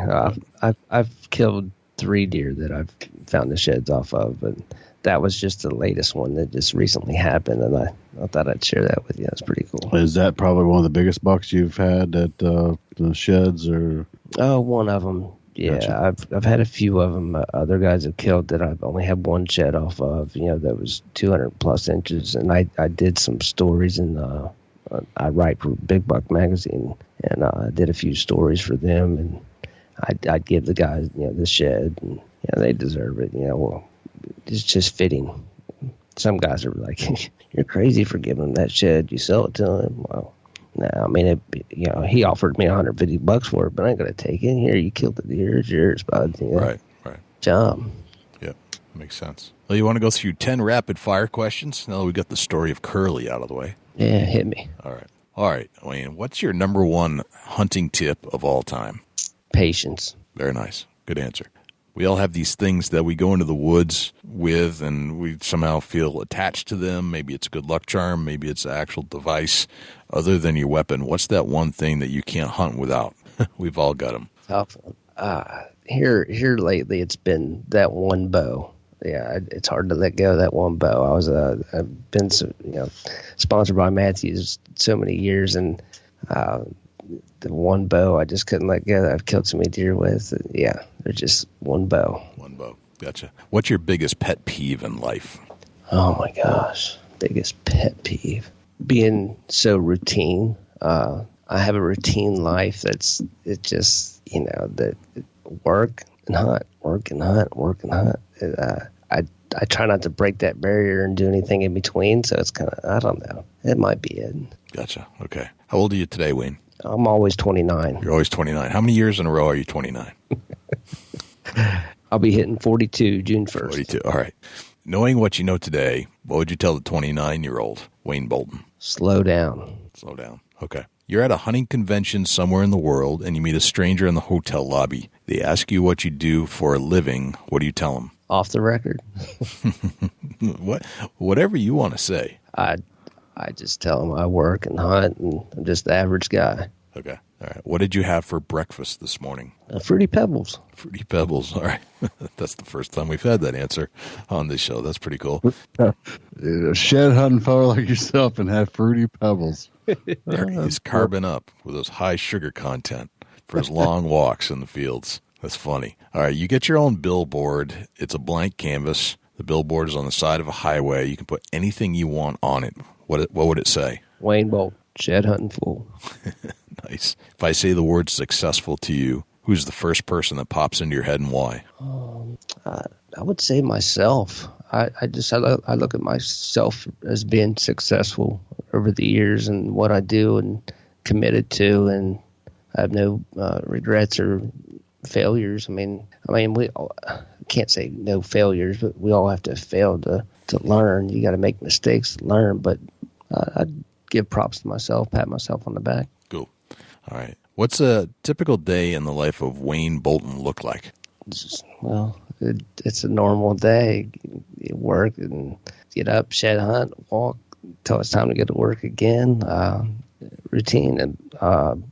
I've killed 3 deer that I've found the sheds off of, but that was just the latest one that just recently happened, and I thought I'd share that with you. It's pretty cool. Is that probably one of the biggest bucks you've had at the sheds, or? Oh, one of them. Yeah, gotcha. I've had a few of them. Other guys have killed that I've only had one shed off of. That was 200 plus inches, and I did some stories in I write for Big Buck magazine, and I did a few stories for them, and I'd give the guys the shed, and they deserve it. Well, it's just fitting. Some guys are like, "You're crazy for giving him that shed. You sell it to him." Well, no, I mean, he offered me $150 for it, but I ain't gonna take it. Here, you killed the deer. It's yours, bud. Right. Job. Yeah, makes sense. Well, you want to go through 10 rapid fire questions? Now we got the story of Curley out of the way. Yeah, hit me. All right, Wayne. What's your number one hunting tip of all time? Patience. Very nice. Good answer. We all have these things that we go into the woods with, and we somehow feel attached to them. Maybe it's a good luck charm. Maybe it's an actual device other than your weapon. What's that one thing that you can't hunt without? We've all got them. Tough one. Here lately, it's been that one bow. Yeah, it's hard to let go of that one bow. I've been sponsored by Matthews so many years, and the one bow I just couldn't let go that I've killed so many deer with. Yeah, they're just one bow. One bow. Gotcha. What's your biggest pet peeve in life? Oh my gosh. Biggest pet peeve. Being so routine. I have a routine life that work and hunt. I try not to break that barrier and do anything in between, so it's kind of, I don't know. It might be it. Gotcha. Okay. How old are you today, Wayne? I'm always 29. You're always 29. How many years in a row are you 29? I'll be hitting 42 June 1st. 42. All right. Knowing what you know today, what would you tell the 29-year-old Wayne Bolton? Slow down. Slow down. Okay. You're at a hunting convention somewhere in the world, and you meet a stranger in the hotel lobby. They ask you what you do for a living. What do you tell them? Off the record. Whatever you want to say. I just tell them I work and hunt, and I'm just the average guy. Okay. All right. What did you have for breakfast this morning? Fruity Pebbles. Fruity Pebbles. All right. That's the first time we've had that answer on this show. That's pretty cool. A shed hunting fellow like yourself and have Fruity Pebbles. There he's carbing up with those high sugar content for his long walks in the fields. That's funny. All right. You get your own billboard. It's a blank canvas. The billboard is on the side of a highway. You can put anything you want on it. What would it say? Wayne Bolt, shed hunting fool. Nice. If I say the word successful to you, who's the first person that pops into your head and why? I would say myself. I look at myself as being successful over the years and what I do and committed to, and I have no regrets or failures. I mean, we can't say no failures, but we all have to fail to learn. You got to make mistakes to learn, but I'd give props to myself, pat myself on the back. Cool. All right. What's a typical day in the life of Wayne Bolton look like? It's a normal day. You work and get up, shed hunt, walk until it's time to get to work again. Routine and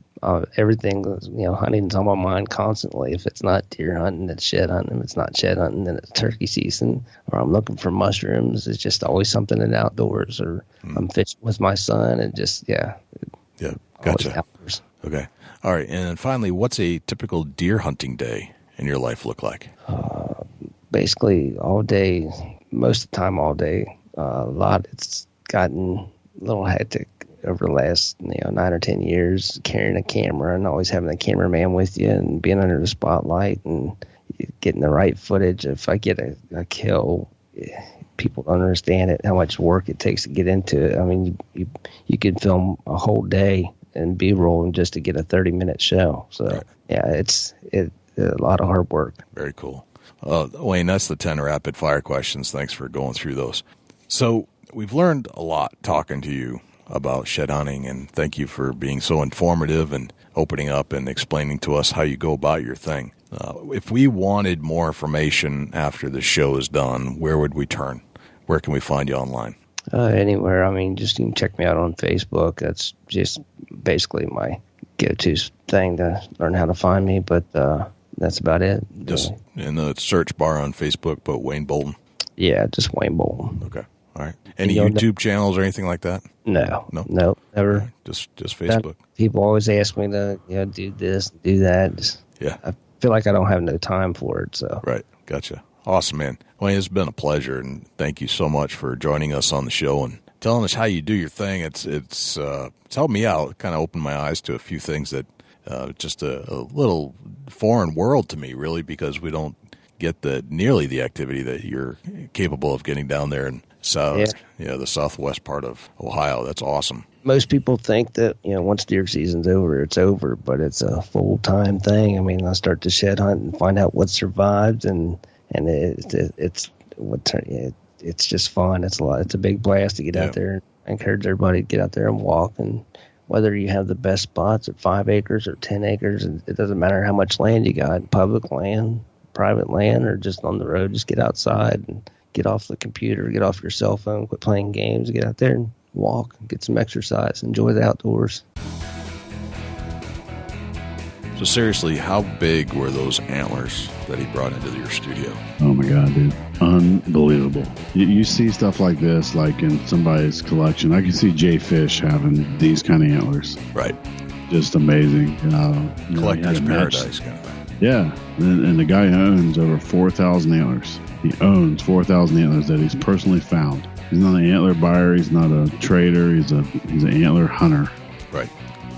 everything. Hunting's on my mind constantly. If it's not deer hunting, it's shed hunting. If it's not shed hunting, then it's turkey season. Or I'm looking for mushrooms. It's just always something in outdoors. Or I'm fishing with my son, and just Yeah, gotcha. Okay. All right. And finally, what's a typical deer hunting day in your life look like? Basically all day, most of the time all day. It's gotten a little hectic over the last 9 or 10 years, carrying a camera and always having a cameraman with you and being under the spotlight and getting the right footage. If I get a kill, people don't understand it, how much work it takes to get into it. I mean, you could film a whole day and B-roll just to get a 30-minute show. So, right. Yeah, it's a lot of hard work. Very cool. Wayne, that's the 10 rapid fire questions. Thanks for going through those. So we've learned a lot talking to you about shed hunting, and thank you for being so informative and opening up and explaining to us how you go about your thing. If we wanted more information after the show is done, where would we turn? Where can we find you online? Anywhere. I mean, just you can check me out on Facebook. That's just basically my go-to thing to learn how to find me, but that's about it. Just in the search bar on Facebook, but Wayne Bolton? Yeah, just Wayne Bolton. Okay. All right. Any YouTube channels or anything like that? No, never. Right. Just Facebook. People always ask me to do this, do that. Yeah. I feel like I don't have no time for it. So. Right. Gotcha. Awesome, man. Well, it's been a pleasure, and thank you so much for joining us on the show and telling us how you do your thing. It's helped me out. It kind of opened my eyes to a few things that just a little foreign world to me, really, because we don't get nearly the activity that you're capable of getting down there in the southwest part of Ohio. That's awesome. Most people think that once deer season's over, it's over, but it's a full-time thing. I mean, I start to shed hunt and find out what survived, and it's just fun. It's a big blast to get out there. I encourage everybody to get out there and walk, and whether you have the best spots at 5 acres or 10 acres, it doesn't matter how much land you got, public land, private land, or just on the road. Just get outside and get off the computer, get off your cell phone, quit playing games, get out there and walk, get some exercise, enjoy the outdoors. So seriously, how big were those antlers that he brought into your studio? Oh my God, dude. Unbelievable. You see stuff like this, like in somebody's collection. I can see Jay Fish having these kind of antlers. Right. just amazing. Collector's paradise kind of thing. Yeah, and the guy owns over 4,000 antlers. He owns 4,000 antlers that he's personally found. He's not an antler buyer. He's not a trader. He's an antler hunter. Right.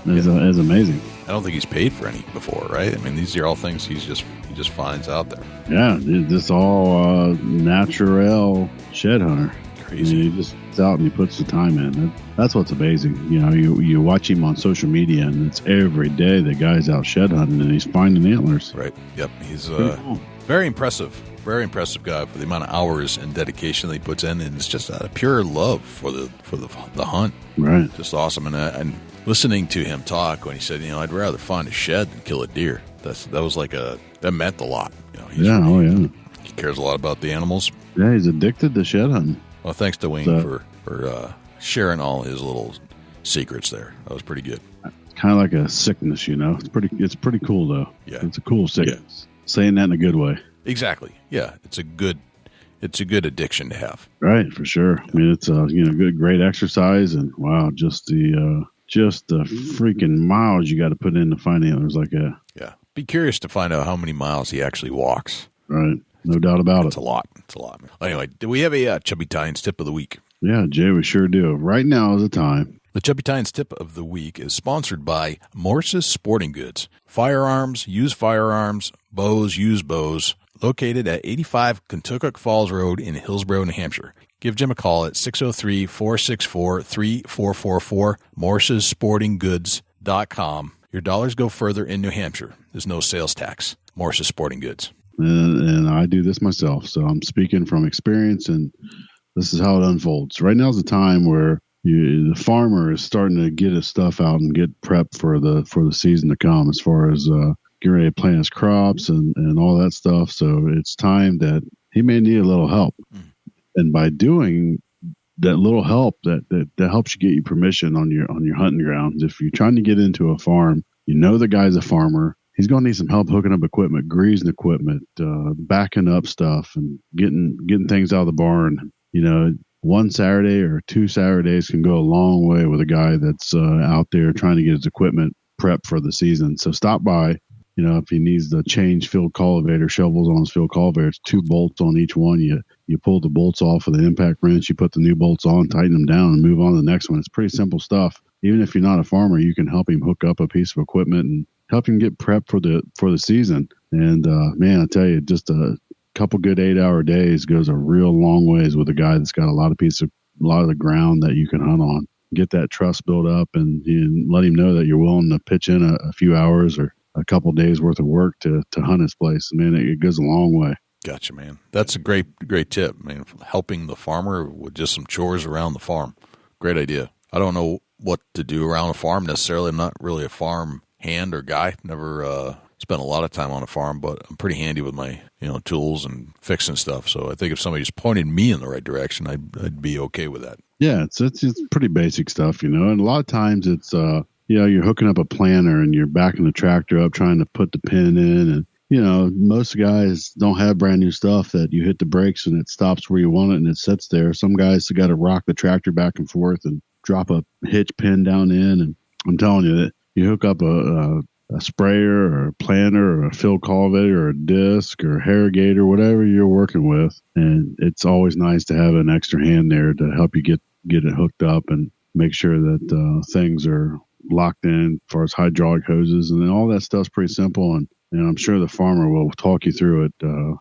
It's amazing. I don't think he's paid for any before, right? I mean, these are all things he just finds out there. Yeah, this all natural shed hunter. Crazy. He just gets out and he puts the time in. That's what's amazing. You watch him on social media, and it's every day the guy's out shed hunting and he's finding antlers. Right. Yep. He's Cool. very impressive. Very impressive guy for the amount of hours and dedication that he puts in, and it's just a pure love for the hunt. Right. Just awesome. And listening to him talk when he said, I'd rather find a shed than kill a deer. That meant a lot. Yeah. He cares a lot about the animals. Yeah, he's addicted to shed hunting. Well, thanks to Wayne for sharing all his little secrets there. That was pretty good. Kind of like a sickness, It's pretty cool though. Yeah. It's a cool sickness. Yeah. Saying that in a good way. Exactly. Yeah, it's a good addiction to have. Right, for sure. I mean, it's great exercise, and wow, just the freaking miles you got to put in to find antlers like that. Yeah, be curious to find out how many miles he actually walks. Right, no doubt about It's a lot. It's a lot. Anyway, do we have a Chubby Tines tip of the week? Yeah, Jay, we sure do. Right now is the time. The Chubby Tines tip of the week is sponsored by Morse's Sporting Goods. Firearms, used firearms, bows, used bows. Located at 85 Kentucky Falls Road in Hillsborough, New Hampshire. Give Jim a call at 603-464-3444, morsessportinggoods.com. Your dollars go further in New Hampshire. There's no sales tax. Morse's Sporting Goods. And I do this myself, so I'm speaking from experience, and this is how it unfolds. Right now is the time where the farmer is starting to get his stuff out and get prepped for the season to come as far as get ready to plant his crops and all that stuff. So it's time that he may need a little help. And by doing that little help, that helps you get you permission on your hunting grounds. If you're trying to get into a farm, the guy's a farmer. He's going to need some help hooking up equipment, greasing equipment, backing up stuff, and getting things out of the barn. One Saturday or 2 Saturdays can go a long way with a guy that's out there trying to get his equipment prepped for the season. So stop by. If he needs to change field cultivator shovels on his field cultivator, it's 2 bolts on each one. You pull the bolts off with the impact wrench, you put the new bolts on, tighten them down, and move on to the next one. It's pretty simple stuff. Even if you're not a farmer, you can help him hook up a piece of equipment and help him get prepped for the season. And man, I tell you, just a couple good 8-hour days goes a real long ways with a guy that's got a lot of the ground that you can hunt on. Get that trust built up, and let him know that you're willing to pitch in a few hours or a couple days worth of work to hunt his place. Man, it goes a long way. Gotcha, man. That's a great tip, man. Helping the farmer with just some chores around the farm. Great idea. I don't know what to do around a farm necessarily. I'm not really a farm hand or guy. Never spent a lot of time on a farm, but I'm pretty handy with my tools and fixing stuff. So I think if somebody just pointed me in the right direction, I'd be okay with that. Yeah, it's pretty basic stuff, and a lot of times it's you're hooking up a planter and you're backing the tractor up trying to put the pin in, and most guys don't have brand new stuff that you hit the brakes and it stops where you want it and it sits there. Some guys have got to rock the tractor back and forth and drop a hitch pin down in, and I'm telling you that you hook up a sprayer or a planter or a field cultivator or a disc or a harrigator, whatever you're working with, and it's always nice to have an extra hand there to help you get it hooked up and make sure that things are locked in as far as hydraulic hoses, and then all that stuff's pretty simple, and I'm sure the farmer will talk you through it.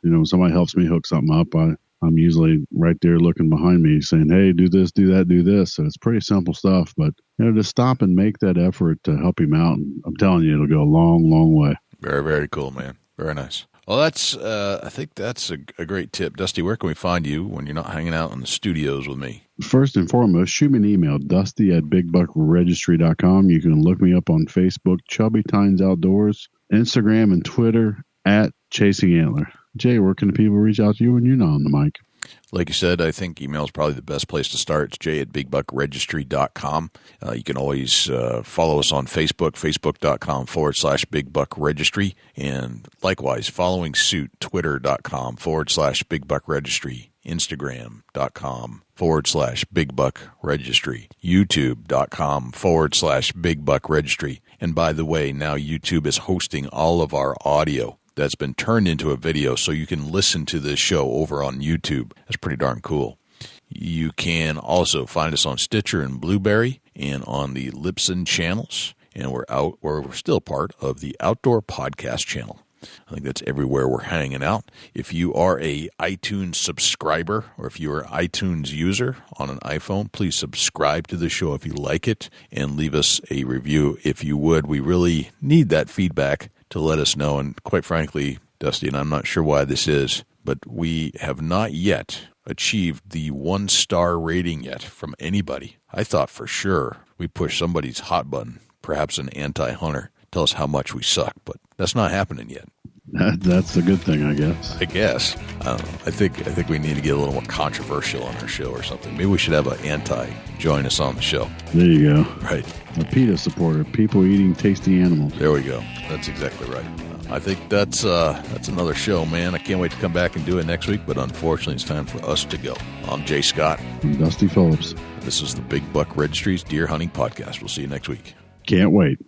When somebody helps me hook something up, I'm usually right there looking behind me saying, hey, do this, do that, do this. So it's pretty simple stuff, but to stop and make that effort to help him out, and I'm telling you, it'll go a long, long way. Very, very cool, man. Very nice. Well, I think that's a great tip. Dusty, where can we find you when you're not hanging out in the studios with me? First and foremost, shoot me an email, dusty@bigbuckregistry.com. You can look me up on Facebook, Chubby Tines Outdoors, Instagram and Twitter @Chasing Antler. Jay, where can the people reach out to you when you're not on the mic? Like you said, I think email is probably the best place to start. It's jay@bigbuckregistry.com. You can always follow us on Facebook, facebook.com/bigbuckregistry. And likewise, following suit, twitter.com/bigbuckregistry, instagram.com/bigbuckregistry, youtube.com/bigbuckregistry. And by the way, now YouTube is hosting all of our audio that's been turned into a video, so you can listen to this show over on YouTube. That's pretty darn cool. You can also find us on Stitcher and Blueberry and on the Libsyn channels. And we're still part of the Outdoor Podcast channel. I think that's everywhere we're hanging out. If you are a iTunes subscriber or if you're an iTunes user on an iPhone, please subscribe to the show if you like it and leave us a review if you would. We really need that feedback to let us know. And quite frankly, Dusty, and I'm not sure why this is, but we have not yet achieved the 1-star rating yet from anybody. I thought for sure we pushed somebody's hot button, perhaps an anti-hunter, tell us how much we suck, but that's not happening yet. That's a good thing, I guess. I guess. I don't know. I think we need to get a little more controversial on our show or something. Maybe we should have an anti join us on the show. There you go. Right. A PETA supporter, people eating tasty animals. There we go. That's exactly right. I think that's another show, man. I can't wait to come back and do it next week, but unfortunately it's time for us to go. I'm Jay Scott. I'm Dusty Phillips. This is the Big Buck Registries Deer Hunting Podcast. We'll see you next week. Can't wait.